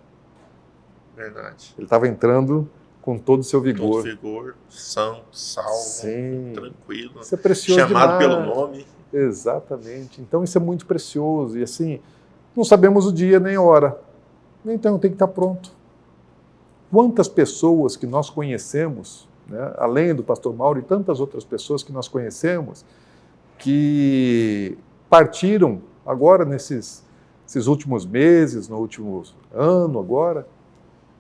Verdade. Ele estava entrando com todo o seu vigor. Todo vigor, são, salvo, sim, tranquilo. Isso é precioso chamado demais. pelo nome. Exatamente. Então isso é muito precioso. E assim, não sabemos o dia nem a hora. Então tem que estar pronto. Quantas pessoas que nós conhecemos, né, além do pastor Mauro e tantas outras pessoas que nós conhecemos, que partiram agora nesses últimos meses, no último ano agora,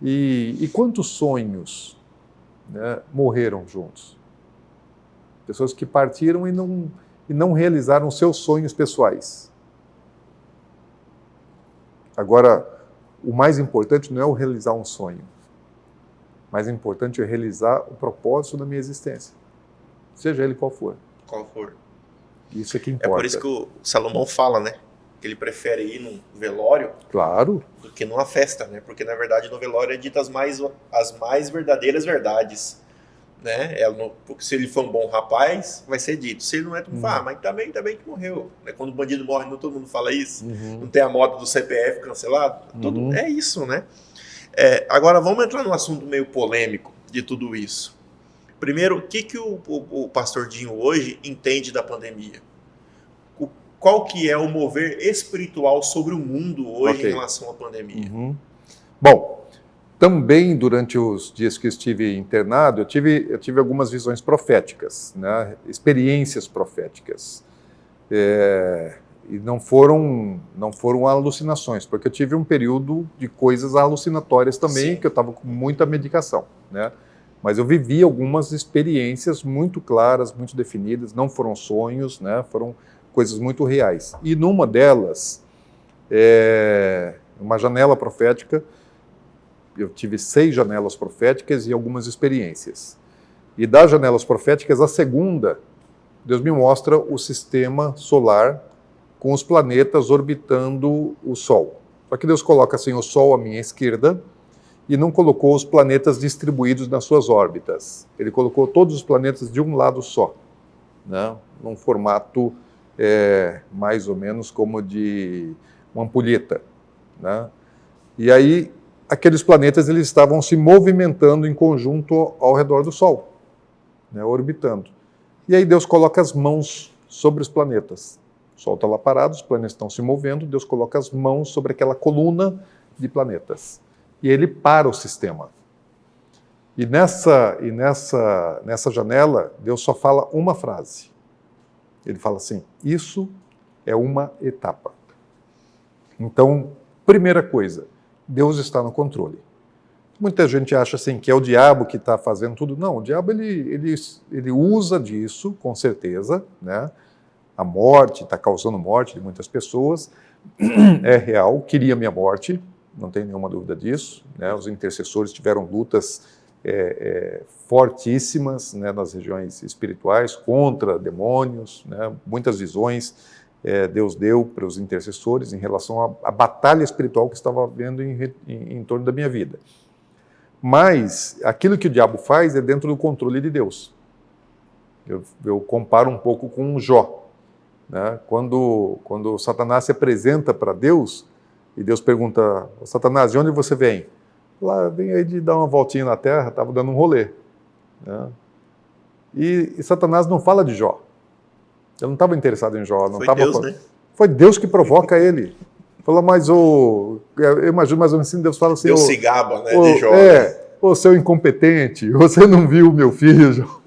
e quantos sonhos, né, morreram juntos? Pessoas que partiram e não realizaram seus sonhos pessoais. Agora, o mais importante não é o realizar um sonho. O mais importante é realizar o propósito da minha existência. Seja ele qual for. Qual for. Isso é que importa. É por isso que o Salomão fala, né? Que ele prefere ir num velório, claro, do que numa festa, né? Porque, na verdade, no velório é dito as mais verdadeiras verdades. Né? Porque se ele for um bom rapaz, vai ser dito. Se ele não é, tu fala, mas tá bem que morreu. Né? Quando o bandido morre, não todo mundo fala isso. Não tem a moda do CPF cancelado. Tudo é isso, né? Agora, vamos entrar num assunto meio polêmico de tudo isso. Primeiro, o que o pastor Dinho hoje entende da pandemia? Qual que é o mover espiritual sobre o mundo hoje em relação à pandemia? Bom, também durante os dias que eu estive internado, eu tive algumas visões proféticas, né? Experiências proféticas. E não foram alucinações, porque eu tive um período de coisas alucinatórias também, sim, que eu estava com muita medicação, né? Mas eu vivi algumas experiências muito claras, muito definidas, não foram sonhos, né? Foram coisas muito reais. E numa delas, uma janela profética, eu tive 6 janelas proféticas e algumas experiências. E das janelas proféticas, a segunda, Deus me mostra o sistema solar com os planetas orbitando o Sol. Só que Deus coloca assim o Sol à minha esquerda e não colocou os planetas distribuídos nas suas órbitas. Ele colocou todos os planetas de um lado só, né? Num formato mais ou menos como de uma ampulheta, né? E aí aqueles planetas eles estavam se movimentando em conjunto ao redor do Sol, né? Orbitando. E aí Deus coloca as mãos sobre os planetas. O Sol está lá parado, os planetas estão se movendo, Deus coloca as mãos sobre aquela coluna de planetas. E ele para o sistema. E nessa janela, Deus só fala uma frase. Ele fala assim, isso é uma etapa. Então, primeira coisa, Deus está no controle. Muita gente acha assim que é o diabo que está fazendo tudo. Não, o diabo ele usa disso, com certeza, né? A morte, está causando morte de muitas pessoas, é real, queria minha morte, não tem nenhuma dúvida disso, né? Os intercessores tiveram lutas fortíssimas, né, nas regiões espirituais contra demônios, né? Muitas visões Deus deu para os intercessores em relação à batalha espiritual que estava havendo em torno da minha vida. Mas aquilo que o diabo faz é dentro do controle de Deus. Eu comparo um pouco com Jó, né? Quando Satanás se apresenta para Deus e Deus pergunta, Satanás, de onde você vem? Lá, vem aí de dar uma voltinha na terra, estava dando um rolê, né? E Satanás não fala de Jó. Ele não estava interessado em Jó. Não Foi Deus, né? Foi Deus que provoca ele. Fala, mas eu imagino mais ou menos assim, Deus fala assim... Deus se gaba, né, de Jó. Ô seu incompetente, você não viu meu filho, Jó?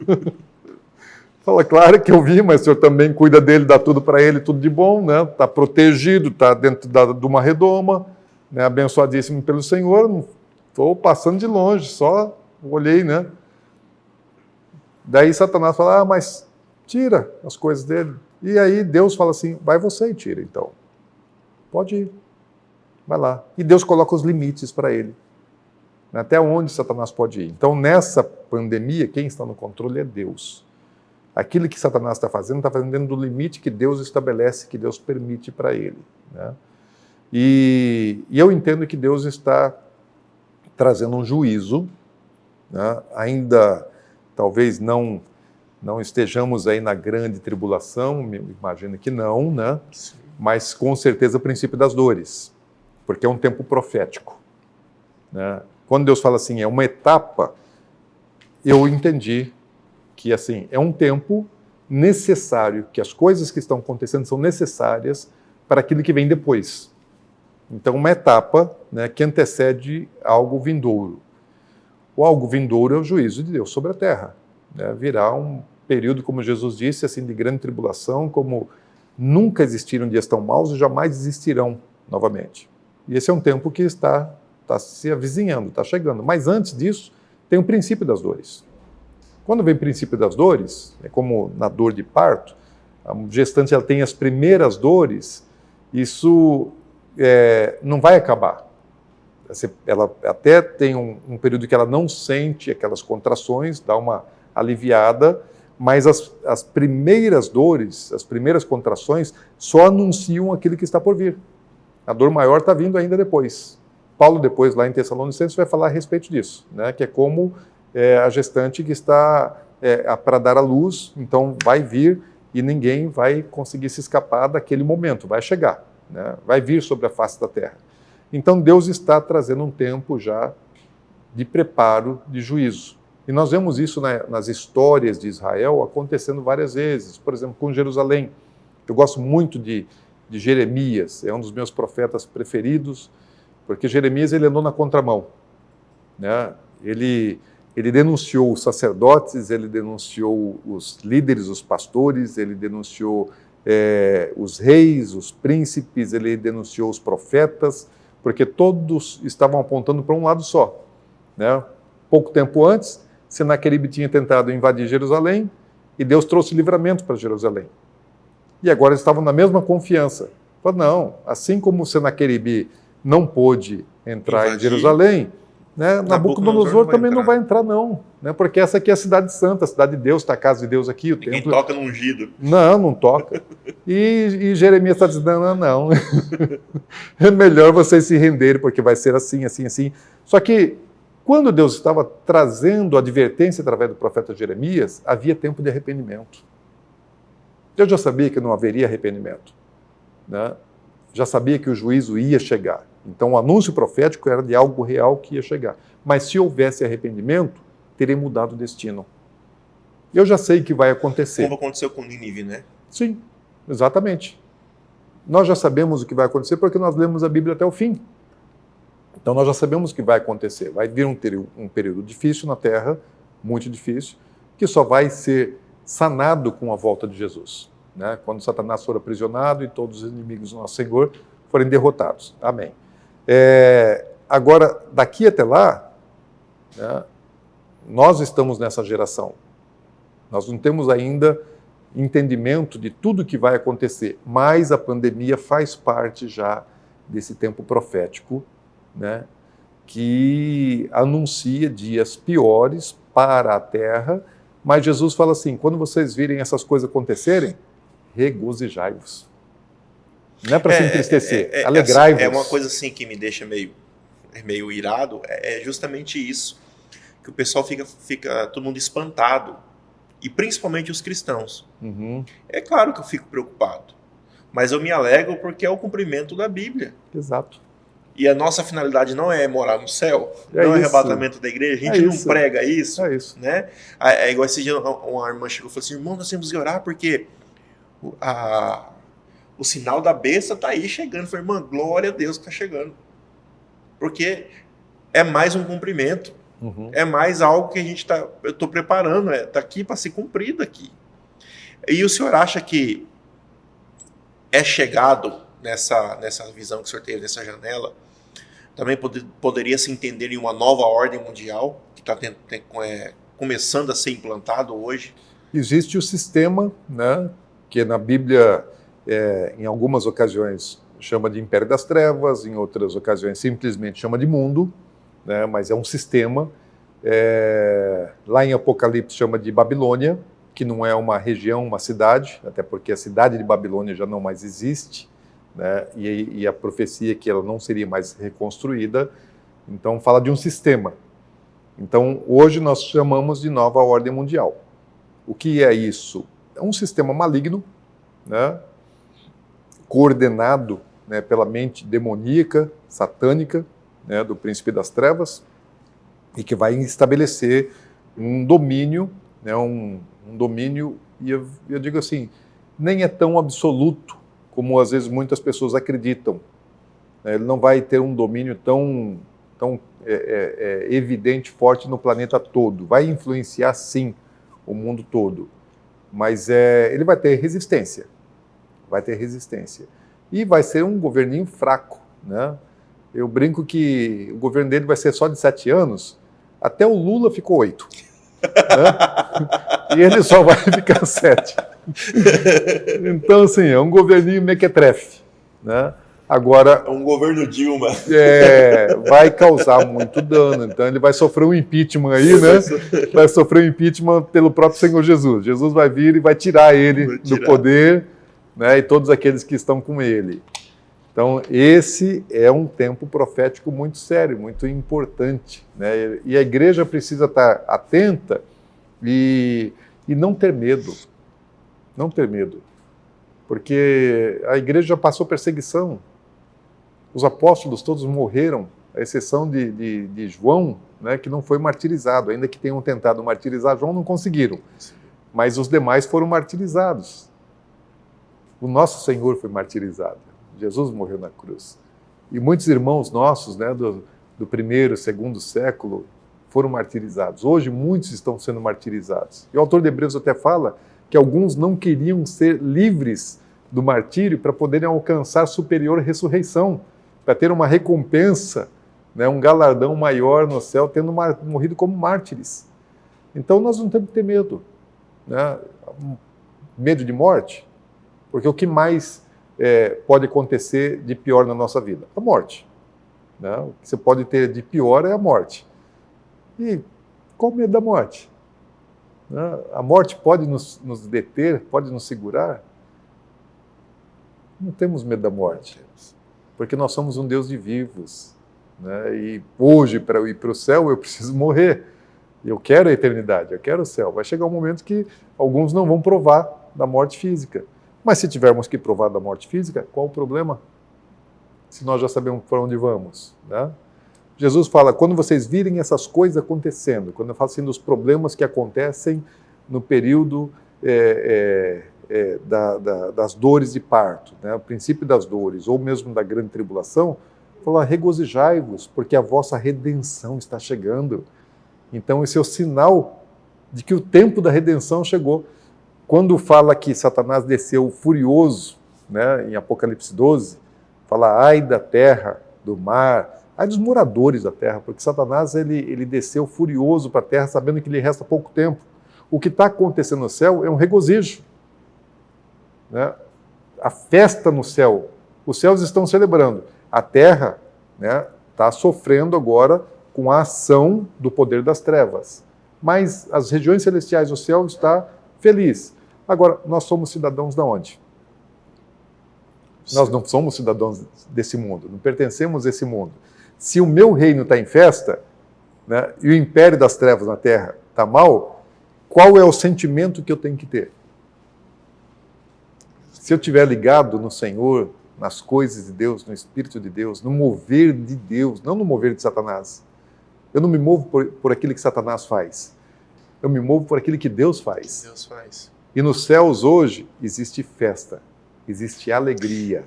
Fala, claro que eu vi, mas o senhor também cuida dele, dá tudo para ele, tudo de bom, né? Está protegido, está dentro de uma redoma, né? Abençoadíssimo pelo Senhor, não estou passando de longe, só olhei, né? Daí Satanás fala, mas tira as coisas dele. E aí Deus fala assim, vai você e tira então. Pode ir, vai lá. E Deus coloca os limites para ele. Até onde Satanás pode ir. Então nessa pandemia, quem está no controle é Deus. Aquilo que Satanás está fazendo dentro do limite que Deus estabelece, que Deus permite para ele, né? E eu entendo que Deus está trazendo um juízo, né? Ainda talvez não estejamos aí na grande tribulação, me imagino que não, né? Mas com certeza o princípio das dores, porque é um tempo profético, né? Quando Deus fala assim, é uma etapa, eu entendi que assim, é um tempo necessário, que as coisas que estão acontecendo são necessárias para aquilo que vem depois. Então, uma etapa, né, que antecede algo vindouro. O algo vindouro é o juízo de Deus sobre a terra, né? Virá um período, como Jesus disse, assim, de grande tribulação, como nunca existiram dias tão maus e jamais existirão novamente. E esse é um tempo que está se avizinhando, está chegando. Mas antes disso, tem o princípio das dores. Quando vem o princípio das dores, é como na dor de parto, a gestante ela tem as primeiras dores, isso não vai acabar. Ela até tem um período que ela não sente aquelas contrações, dá uma aliviada, mas as primeiras dores, as primeiras contrações, só anunciam aquilo que está por vir. A dor maior está vindo ainda depois. Paulo, depois, lá em Tessalonicenses, vai falar a respeito disso, né? Que é como a gestante que está para dar à luz, então vai vir e ninguém vai conseguir se escapar daquele momento, vai chegar, né? Vai vir sobre a face da terra. Então Deus está trazendo um tempo já de preparo, de juízo. E nós vemos isso nas histórias de Israel acontecendo várias vezes, por exemplo, com Jerusalém. Eu gosto muito de Jeremias, é um dos meus profetas preferidos, porque Jeremias ele andou na contramão, né? Ele denunciou os sacerdotes, ele denunciou os líderes, os pastores, ele denunciou os reis, os príncipes, ele denunciou os profetas, porque todos estavam apontando para um lado só, né? Pouco tempo antes, Senaqueribe tinha tentado invadir Jerusalém e Deus trouxe livramento para Jerusalém. E agora eles estavam na mesma confiança. Falaram, não, assim como Senaqueribe não pôde entrar em Jerusalém, né? Nabucodonosor também não vai entrar, não. Né? Porque essa aqui é a cidade santa, a cidade de Deus, está a casa de Deus aqui, o Ninguém templo... toca no ungido. Não toca. E Jeremias está dizendo, não. É melhor vocês se renderem, porque vai ser assim, assim, assim. Só que, quando Deus estava trazendo a advertência através do profeta Jeremias, havia tempo de arrependimento. Deus já sabia que não haveria arrependimento. Né? Já sabia que o juízo ia chegar. Então, o anúncio profético era de algo real que ia chegar. Mas se houvesse arrependimento, teria mudado o destino. Eu já sei que vai acontecer. Como aconteceu com Nínive, né? Sim, exatamente. Nós já sabemos o que vai acontecer porque nós lemos a Bíblia até o fim. Então nós já sabemos o que vai acontecer. Vai vir um período difícil na Terra, muito difícil, que só vai ser sanado com a volta de Jesus. Né? Quando Satanás for aprisionado e todos os inimigos do nosso Senhor forem derrotados. Amém. Agora, daqui até lá, né, nós estamos nessa geração. Nós não temos ainda entendimento de tudo que vai acontecer, mas a pandemia faz parte já desse tempo profético, né, que anuncia dias piores para a Terra, mas Jesus fala assim, quando vocês virem essas coisas acontecerem, regozijai-vos. Não é para se entristecer, alegrai-vos. É uma coisa assim que me deixa meio irado, é justamente isso, que o pessoal fica todo mundo espantado, e principalmente os cristãos. Uhum. É claro que eu fico preocupado, mas eu me alegro porque é o cumprimento da Bíblia. Exato. E a nossa finalidade não é morar no céu, não é arrebatamento da igreja, a gente não prega isso. É isso. Né? É igual esse dia uma irmã chegou e falou assim, irmão, nós temos que orar porque o sinal da besta está aí chegando. Eu falei, irmã, glória a Deus que está chegando. Porque é mais um cumprimento. Uhum. É mais algo que eu estou preparando, está aqui para ser cumprido aqui. E o senhor acha que é chegado nessa visão que o senhor teve, nessa janela, também poderia se entender em uma nova ordem mundial, que está começando a ser implantado hoje? Existe o sistema, né, que na Bíblia, em algumas ocasiões, chama de Império das Trevas, em outras ocasiões simplesmente chama de mundo, né, mas é um sistema. Lá em Apocalipse chama de Babilônia, que não é uma região, uma cidade, até porque a cidade de Babilônia já não mais existe, né, e a profecia é que ela não seria mais reconstruída, então fala de um sistema. Então hoje nós chamamos de nova ordem mundial. O que é isso? É um sistema maligno, né, coordenado, né, pela mente demoníaca, satânica, né, do príncipe das trevas, e que vai estabelecer um domínio, né, um domínio, e eu digo assim, nem é tão absoluto como às vezes muitas pessoas acreditam. Ele não vai ter um domínio tão evidente, forte no planeta todo. Vai influenciar, sim, o mundo todo. Mas ele vai ter resistência. Vai ter resistência. E vai ser um governinho fraco, né? Eu brinco que o governo dele vai ser só de 7 anos, até o Lula ficou 8. Né? E ele só vai ficar 7. Então, assim, é um governinho mequetrefe. Né? Agora, é um governo Dilma. Vai causar muito dano. Então, ele vai sofrer um impeachment aí, né? Vai sofrer um impeachment pelo próprio Senhor Jesus. Jesus vai vir e vai tirar ele do poder, né? E todos aqueles que estão com ele. Então, esse é um tempo profético muito sério, muito importante, né? E a igreja precisa estar atenta e não ter medo. Não ter medo. Porque a igreja já passou perseguição. Os apóstolos todos morreram, à exceção de João, né, que não foi martirizado. Ainda que tenham tentado martirizar João, não conseguiram. Mas os demais foram martirizados. O nosso Senhor foi martirizado. Jesus morreu na cruz. E muitos irmãos nossos, né, do primeiro, segundo século, foram martirizados. Hoje, muitos estão sendo martirizados. E o autor de Hebreus até fala que alguns não queriam ser livres do martírio para poderem alcançar superior ressurreição, para ter uma recompensa, né, um galardão maior no céu, tendo morrido como mártires. Então, nós não temos que ter medo. Né? Medo de morte? Porque o que mais pode acontecer de pior na nossa vida? A morte. Né? O que você pode ter de pior é a morte. E qual o medo da morte? A morte pode nos deter, pode nos segurar? Não temos medo da morte, porque nós somos um Deus de vivos. Né? E hoje, para eu ir para o céu, eu preciso morrer. Eu quero a eternidade, eu quero o céu. Vai chegar um momento que alguns não vão provar da morte física. Mas se tivermos que provar da morte física, qual o problema? Se nós já sabemos para onde vamos. Né? Jesus fala, quando vocês virem essas coisas acontecendo, quando eu falo assim dos problemas que acontecem no período das dores de parto, né? O princípio das dores, ou mesmo da grande tribulação, fala, regozijai-vos, porque a vossa redenção está chegando. Então esse é o sinal de que o tempo da redenção chegou. Quando fala que Satanás desceu furioso, né, em Apocalipse 12, fala, ai da terra, do mar, ai dos moradores da terra, porque Satanás ele desceu furioso para a terra, sabendo que lhe resta pouco tempo. O que está acontecendo no céu é um regozijo. Né? A festa no céu, os céus estão celebrando. A terra está sofrendo agora com a ação do poder das trevas. Mas as regiões celestiais, o céu está feliz. Agora, nós somos cidadãos de onde? Sim. Nós não somos cidadãos desse mundo, não pertencemos a esse mundo. Se o meu reino está em festa, né, e o império das trevas na terra está mal, qual é o sentimento que eu tenho que ter? Se eu estiver ligado no Senhor, nas coisas de Deus, no Espírito de Deus, no mover de Deus, não no mover de Satanás. Eu não me movo por aquilo que Satanás faz. Eu me movo por aquilo que Deus faz. Deus faz. E nos céus hoje existe festa, existe alegria.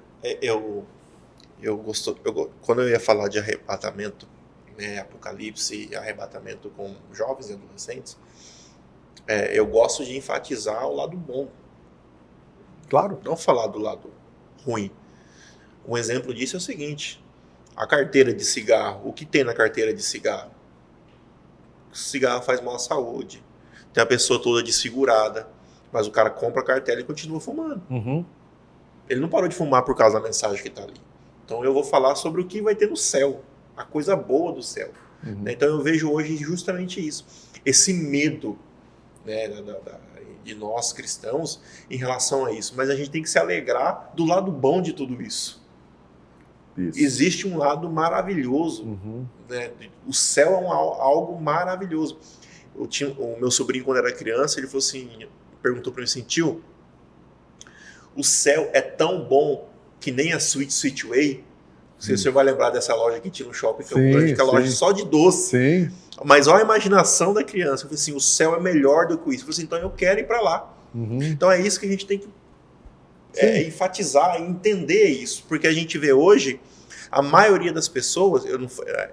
Quando eu ia falar de arrebatamento, né, Apocalipse e arrebatamento com jovens e adolescentes, eu gosto de enfatizar o lado bom. Claro. Não falar do lado ruim. Um exemplo disso é o seguinte, a carteira de cigarro, o que tem na carteira de cigarro? O cigarro faz mal à saúde, tem a pessoa toda desfigurada, mas o cara compra a cartela e continua fumando. Uhum. Ele não parou de fumar por causa da mensagem que está ali. Então eu vou falar sobre o que vai ter no céu, a coisa boa do céu. Uhum. Então eu vejo hoje justamente isso, esse medo, né, de nós cristãos em relação a isso. Mas a gente tem que se alegrar do lado bom de tudo isso. Existe um lado maravilhoso. Uhum. Né? O céu é algo maravilhoso. O meu sobrinho, quando era criança, ele falou assim, perguntou para mim assim, tio, o céu é tão bom que nem a Sweet Way. Não sei se você vai lembrar dessa loja que tinha no shopping, que é uma loja só de doce. Sim. Mas olha a imaginação da criança. Eu falei assim, o céu é melhor do que isso. Eu falei assim, então eu quero ir para lá. Uhum. Então é isso que a gente tem que enfatizar e entender isso. Porque a gente vê hoje, a maioria das pessoas,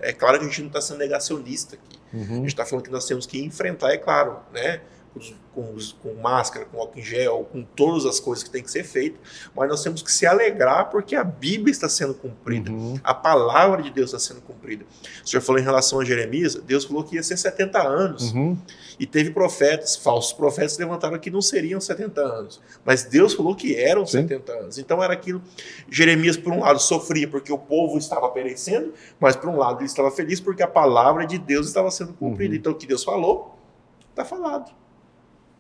é claro que a gente não está sendo negacionista aqui. Uhum. A gente está falando que nós temos que enfrentar, é claro, né? Com máscara, com álcool em gel, com todas as coisas que tem que ser feitas, mas nós temos que se alegrar porque a Bíblia está sendo cumprida, a palavra de Deus está sendo cumprida. O senhor falou em relação a Jeremias, Deus falou que ia ser 70 anos, e teve profetas, falsos profetas levantaram que não seriam 70 anos, mas Deus falou que eram 70 anos, então era aquilo. Jeremias, por um lado, sofria porque o povo estava perecendo, mas por um lado ele estava feliz porque a palavra de Deus estava sendo cumprida, então o que Deus falou, está falado.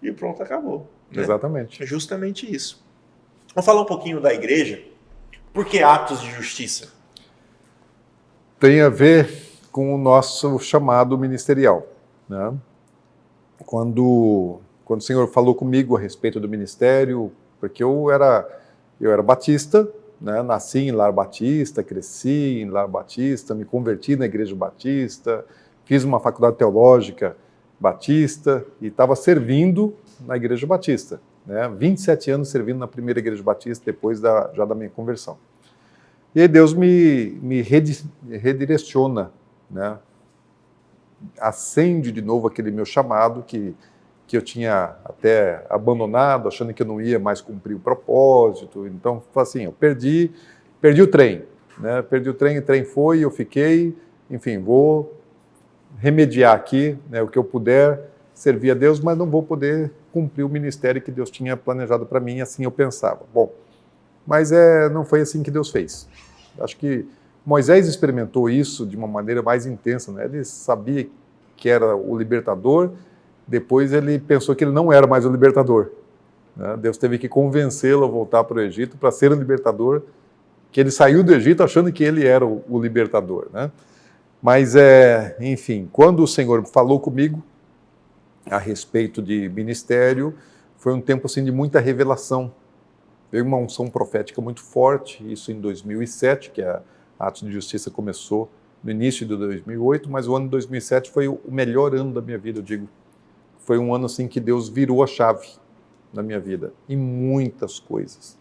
E pronto, acabou. Né? Exatamente. É justamente isso. Vamos falar um pouquinho da igreja. Por que atos de justiça? Tem a ver com o nosso chamado ministerial. Né? Quando o Senhor falou comigo a respeito do ministério, porque eu era batista, né? Nasci em lar batista, cresci em lar batista, me converti na igreja batista, fiz uma faculdade teológica batista e estava servindo na igreja batista, né? 27 anos servindo na primeira igreja batista depois já da minha conversão. E aí Deus me redireciona, né? Acende de novo aquele meu chamado que eu tinha até abandonado, achando que eu não ia mais cumprir o propósito. Então, assim, eu perdi o trem, né? Perdi o trem foi, eu fiquei, enfim, vou remediar aqui, né, o que eu puder, servir a Deus, mas não vou poder cumprir o ministério que Deus tinha planejado para mim, assim eu pensava. Bom, mas não foi assim que Deus fez. Acho que Moisés experimentou isso de uma maneira mais intensa, né? Ele sabia que era o libertador, depois ele pensou que ele não era mais o libertador. Né? Deus teve que convencê-lo a voltar para o Egito para ser o libertador, que ele saiu do Egito achando que ele era o libertador. Né? Mas, enfim, quando o Senhor falou comigo a respeito de ministério, foi um tempo assim, de muita revelação. Veio uma unção profética muito forte, isso em 2007, que a Atos de Justiça começou no início de 2008, mas o ano de 2007 foi o melhor ano da minha vida, eu digo. Foi um ano assim que Deus virou a chave na minha vida, em muitas coisas.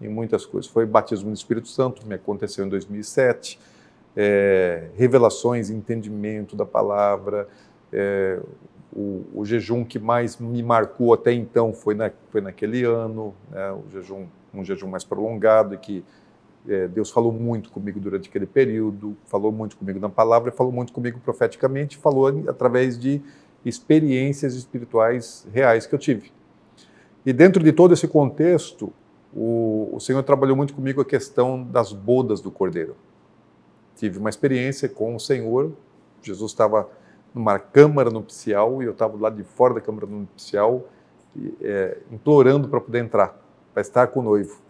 Em muitas coisas. Foi batismo no Espírito Santo, me aconteceu em 2007, revelações, entendimento da palavra, o jejum que mais me marcou até então foi naquele ano, né, um jejum mais prolongado, e que Deus falou muito comigo durante aquele período, falou muito comigo na palavra, falou muito comigo profeticamente, falou através de experiências espirituais reais que eu tive. E dentro de todo esse contexto, o Senhor trabalhou muito comigo a questão das bodas do Cordeiro. Tive uma experiência com o Senhor, Jesus estava numa câmara nupcial e eu estava do lado de fora da câmara nupcial, implorando para poder entrar, para estar com o noivo.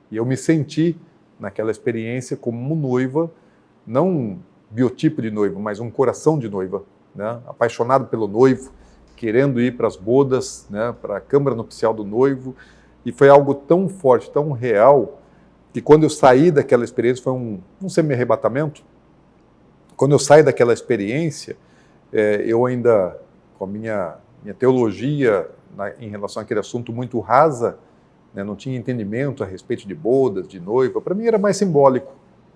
E eu me senti naquela experiência como noiva, não um biotipo de noiva, mas um coração de noiva, né? Apaixonado pelo noivo, querendo ir para as bodas, né? Para a câmara nupcial do noivo. E foi algo tão forte, tão real, que quando eu saí daquela experiência, foi um semi-arrebatamento. Quando eu saí daquela experiência, eu ainda, com a minha teologia em relação àquele assunto muito rasa, né, não tinha entendimento a respeito de bodas, de noiva, para mim era mais simbólico,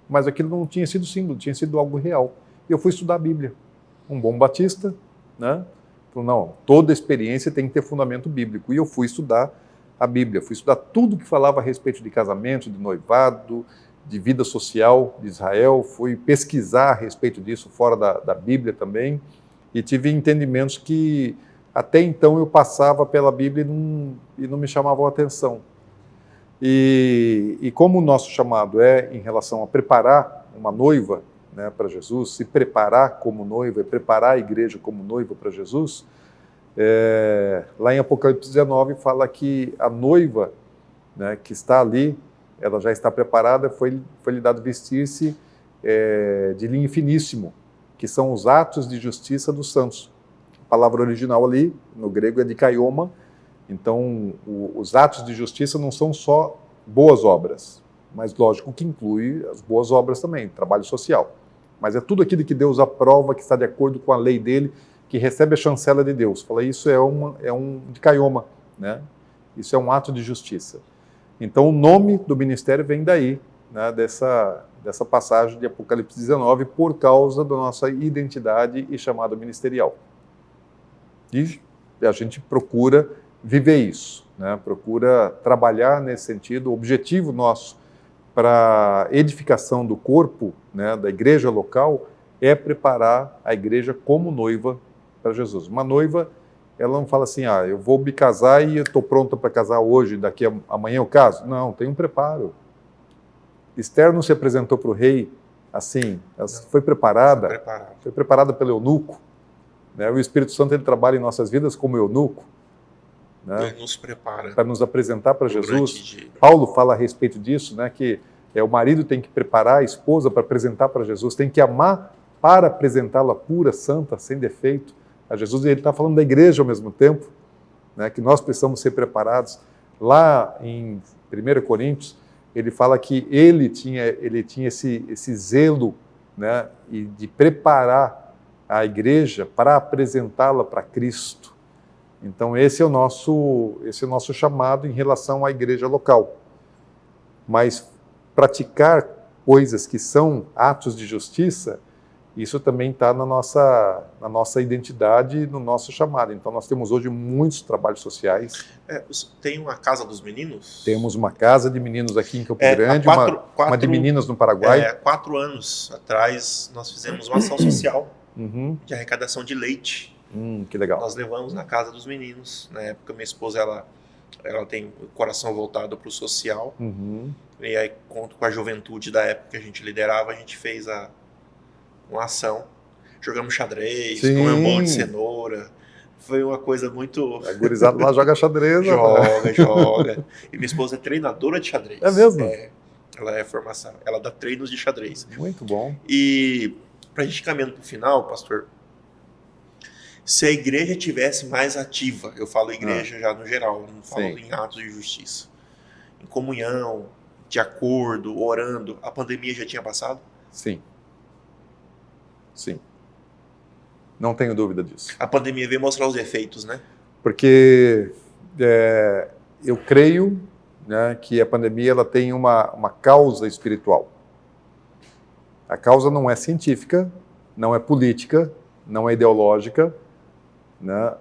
mas aquilo não tinha sido símbolo, tinha sido algo real. E eu fui estudar a Bíblia. Um bom batista, né, falou, não, toda experiência tem que ter fundamento bíblico. E eu fui estudar a Bíblia, fui estudar tudo que falava a respeito de casamento, de noivado, de vida social de Israel, fui pesquisar a respeito disso fora da Bíblia também, e tive entendimentos que até então eu passava pela Bíblia e não me chamavam a atenção. E como o nosso chamado é em relação a preparar uma noiva, né, para Jesus, se preparar como noiva e preparar a igreja como noiva para Jesus, lá em Apocalipse 19 fala que a noiva, né, que está ali, ela já está preparada, foi-lhe dado vestir-se de linho finíssimo, que são os atos de justiça dos santos. A palavra original ali, no grego, é dikaioma. Então, os atos de justiça não são só boas obras, mas lógico que inclui as boas obras também, trabalho social. Mas é tudo aquilo que Deus aprova, que está de acordo com a lei dele, que recebe a chancela de Deus. Fala, isso é um dikaioma, né? Isso é um ato de justiça. Então, o nome do ministério vem daí, né, dessa passagem de Apocalipse 19, por causa da nossa identidade e chamado ministerial. E a gente procura viver isso, né? Procura trabalhar nesse sentido. O objetivo nosso para a edificação do corpo, né, da igreja local, é preparar a igreja como noiva para Jesus. Uma noiva, ela não fala assim, eu vou me casar e estou pronta para casar hoje, daqui a amanhã eu caso. Não, tem um preparo. Esther não se apresentou para o rei assim, ela foi preparada pelo eunuco. Né? O Espírito Santo ele trabalha em nossas vidas como eunuco, né? Ele nos prepara para nos apresentar para Jesus. Paulo fala a respeito disso, né? Que o marido tem que preparar a esposa para apresentar para Jesus, tem que amar para apresentá-la pura, santa, sem defeito a Jesus. E ele está falando da igreja ao mesmo tempo, né? Que nós precisamos ser preparados. Lá em 1 Coríntios, ele fala que ele tinha esse zelo, né? E de preparar a igreja para apresentá-la para Cristo. Então esse é o nosso chamado em relação à igreja local. Mas praticar coisas que são atos de justiça, isso também está na nossa identidade, no nosso chamado. Então nós temos hoje muitos trabalhos sociais. Tem uma casa dos meninos? Temos uma casa de meninos aqui em Campo Grande, uma de meninas no Paraguai. Há 4 anos atrás nós fizemos uma ação social de arrecadação de leite. Que legal. Nós levamos na casa dos meninos. Na época, minha esposa ela tem o coração voltado para o social. E aí, conto com a juventude da época que a gente liderava, a gente fez uma ação jogamos xadrez, Sim. comemos bolo de cenoura. Foi uma coisa muito... A gurizada lá joga xadrez. Joga. E minha esposa é treinadora de xadrez. É mesmo? Ela é formação. Ela dá treinos de xadrez. Muito bom. E pra gente caminhando pro final, pastor, se a igreja tivesse mais ativa, eu falo igreja já no geral, não falo Sim. em atos de justiça, em comunhão, de acordo, orando, a pandemia já tinha passado? Sim. Sim. Não tenho dúvida disso. A pandemia veio mostrar os efeitos, né? Porque eu creio, né, que a pandemia ela tem uma causa espiritual. A causa não é científica, não é política, não é ideológica, né?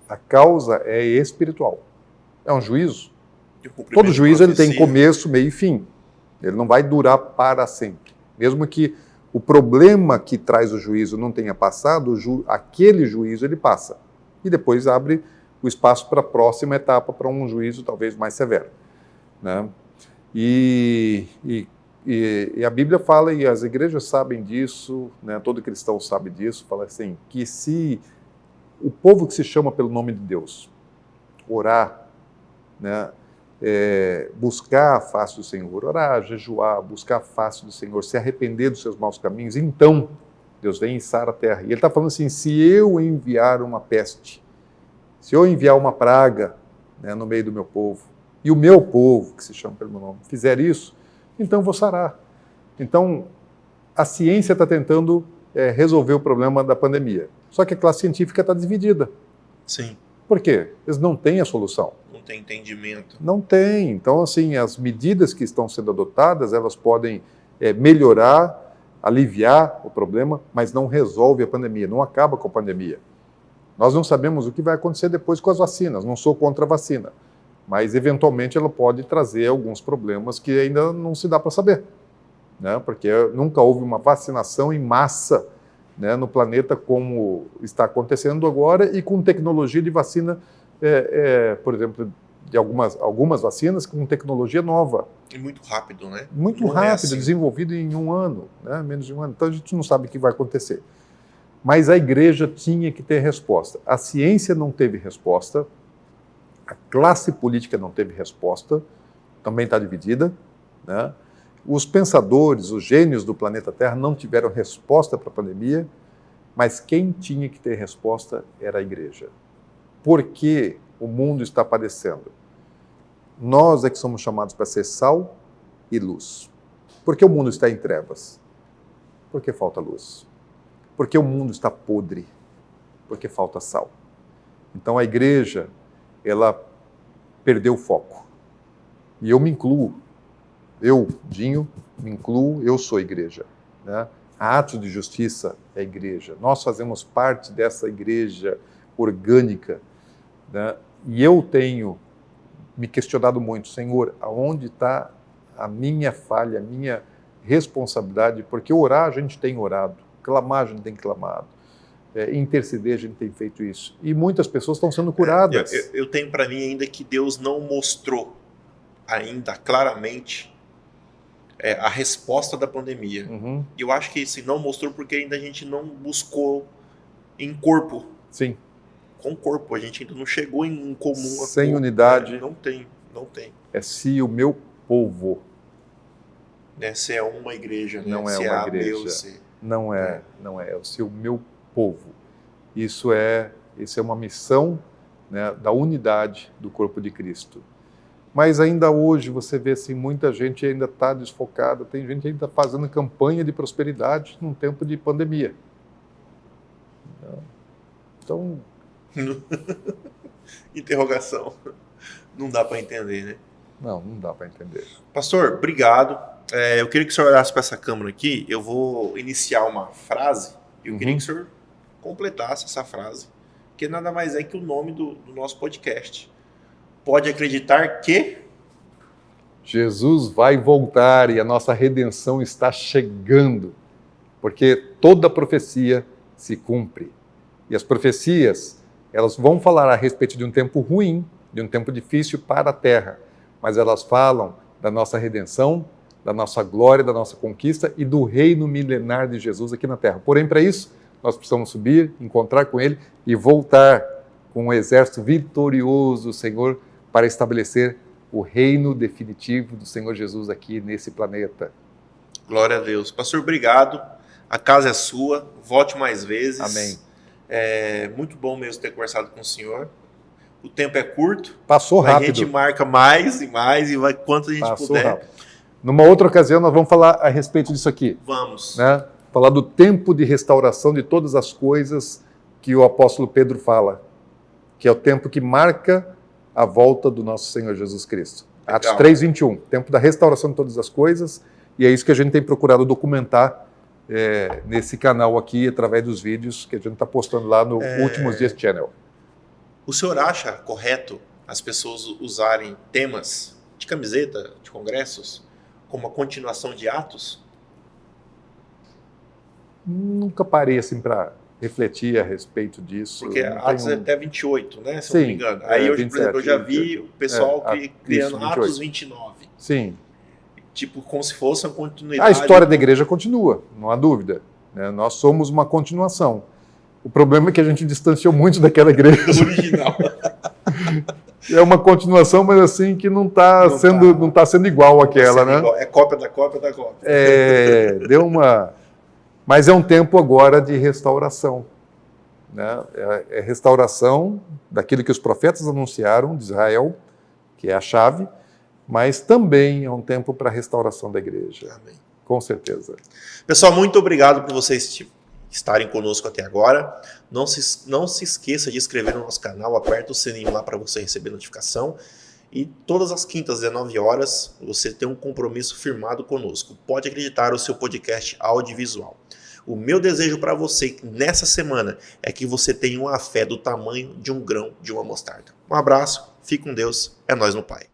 A causa é espiritual. É um juízo. Todo juízo ele tem começo, meio e fim. Ele não vai durar para sempre. Mesmo que o problema que traz o juízo não tenha passado, aquele juízo ele passa. E depois abre o espaço para a próxima etapa, para um juízo talvez mais severo, né? E a Bíblia fala, e as igrejas sabem disso, né? Todo cristão sabe disso, fala assim, que se o povo que se chama pelo nome de Deus orar, né? Buscar a face do Senhor, orar, jejuar, buscar a face do Senhor, se arrepender dos seus maus caminhos, então Deus vem e sara a terra. E ele está falando assim, se eu enviar uma peste, se eu enviar uma praga, né, no meio do meu povo, e o meu povo, que se chama pelo meu nome, fizer isso, então eu vou sarar. Então, a ciência está tentando resolver o problema da pandemia. Só que a classe científica está dividida. Sim. Por quê? Eles não têm a solução. Não tem entendimento. Não tem. Então, assim, as medidas que estão sendo adotadas, elas podem melhorar, aliviar o problema, mas não resolve a pandemia, não acaba com a pandemia. Nós não sabemos o que vai acontecer depois com as vacinas, não sou contra a vacina, mas eventualmente ela pode trazer alguns problemas que ainda não se dá para saber, né? Porque nunca houve uma vacinação em massa, né, no planeta como está acontecendo agora e com tecnologia de vacina, por exemplo, de algumas vacinas com tecnologia nova. E muito rápido, né? Muito Não rápido, assim. desenvolvido em um ano, né, menos de um ano. Então a gente não sabe o que vai acontecer. Mas a igreja tinha que ter resposta. A ciência não teve resposta, a classe política não teve resposta, também está dividida, né? Os pensadores, os gênios do planeta Terra não tiveram resposta para a pandemia, mas quem tinha que ter resposta era a igreja. Por que o mundo está padecendo? Nós é que somos chamados para ser sal e luz. Por que o mundo está em trevas? Porque falta luz. Por que o mundo está podre? Porque falta sal. Então a igreja, ela perdeu o foco. E eu me incluo. Eu, Dinho, me incluo, eu sou a igreja, né? A Atos de Justiça é a igreja. Nós fazemos parte dessa igreja orgânica, né? E eu tenho me questionado muito, Senhor, aonde está a minha falha, a minha responsabilidade? Porque orar a gente tem orado, clamar a gente tem clamado, interceder a gente tem feito isso. E muitas pessoas estão sendo curadas. Eu tenho para mim ainda que Deus não mostrou ainda claramente a resposta da pandemia. Uhum. Eu acho que assim, não mostrou porque ainda a gente não buscou em corpo. Sim. Com corpo, a gente ainda não chegou em comum. Sem unidade. Não tem. É se o meu povo. Se é uma igreja, né? Não é se uma A, igreja. B ou C. Não é. É se o meu povo. Isso é uma missão, né, da unidade do corpo de Cristo. Mas ainda hoje você vê assim, muita gente ainda está desfocada, tem gente ainda fazendo campanha de prosperidade num tempo de pandemia. Então... Interrogação. Não dá para entender, né? Não dá para entender. Pastor, obrigado. Eu queria que o senhor olhasse para essa câmera aqui. Eu vou iniciar uma frase. Eu queria que o senhor completasse essa frase, que nada mais é que o nome do nosso podcast. Pode acreditar que Jesus vai voltar e a nossa redenção está chegando, porque toda profecia se cumpre. E as profecias, elas vão falar a respeito de um tempo ruim, de um tempo difícil para a terra, mas elas falam da nossa redenção, da nossa glória, da nossa conquista e do reino milenar de Jesus aqui na terra. Porém, para isso, nós precisamos subir, encontrar com Ele e voltar com um exército vitorioso, Senhor, para estabelecer o reino definitivo do Senhor Jesus aqui nesse planeta. Glória a Deus. Pastor, obrigado. A casa é sua. Volte mais vezes. Amém. É muito bom mesmo ter conversado com o senhor. O tempo é curto. Passou rápido. A gente marca mais e mais e vai quanto a gente Passou puder. rápido. Numa outra ocasião, nós vamos falar a respeito disso aqui. Vamos. Né? Falar do tempo de restauração de todas as coisas que o apóstolo Pedro fala, que é o tempo que marca a volta do nosso Senhor Jesus Cristo. Legal. Atos 3:21, tempo da restauração de todas as coisas, e é isso que a gente tem procurado documentar nesse canal aqui, através dos vídeos que a gente está postando lá no Últimos Dias Channel. O senhor acha correto as pessoas usarem temas de camiseta, de congressos, como a continuação de Atos? Nunca parei assim para refletir a respeito disso. Porque Atos é até 28, né? Se Sim, eu não me engano. Aí hoje, 27, por exemplo, eu já vi 28. o pessoal criando isso, Atos 29. Sim. Tipo, como se fosse uma continuidade. A história da igreja continua, não há dúvida. Né? Nós somos uma continuação. O problema é que a gente distanciou muito daquela igreja. Do original. É uma continuação, mas assim, que não está sendo igual àquela, né? Igual. É cópia da cópia da cópia. Deu uma... Mas é um tempo agora de restauração. Né? É restauração daquilo que os profetas anunciaram de Israel, que é a chave, mas também é um tempo para a restauração da igreja. Amém. Com certeza. Pessoal, muito obrigado por vocês estarem conosco até agora. Não se esqueça de inscrever no nosso canal, aperta o sininho lá para você receber notificação. E todas as quintas, 19 horas, você tem um compromisso firmado conosco. Pode acreditar, o seu podcast audiovisual. O meu desejo para você nessa semana é que você tenha uma fé do tamanho de um grão de uma mostarda. Um abraço, fique com Deus, é nóis no Pai.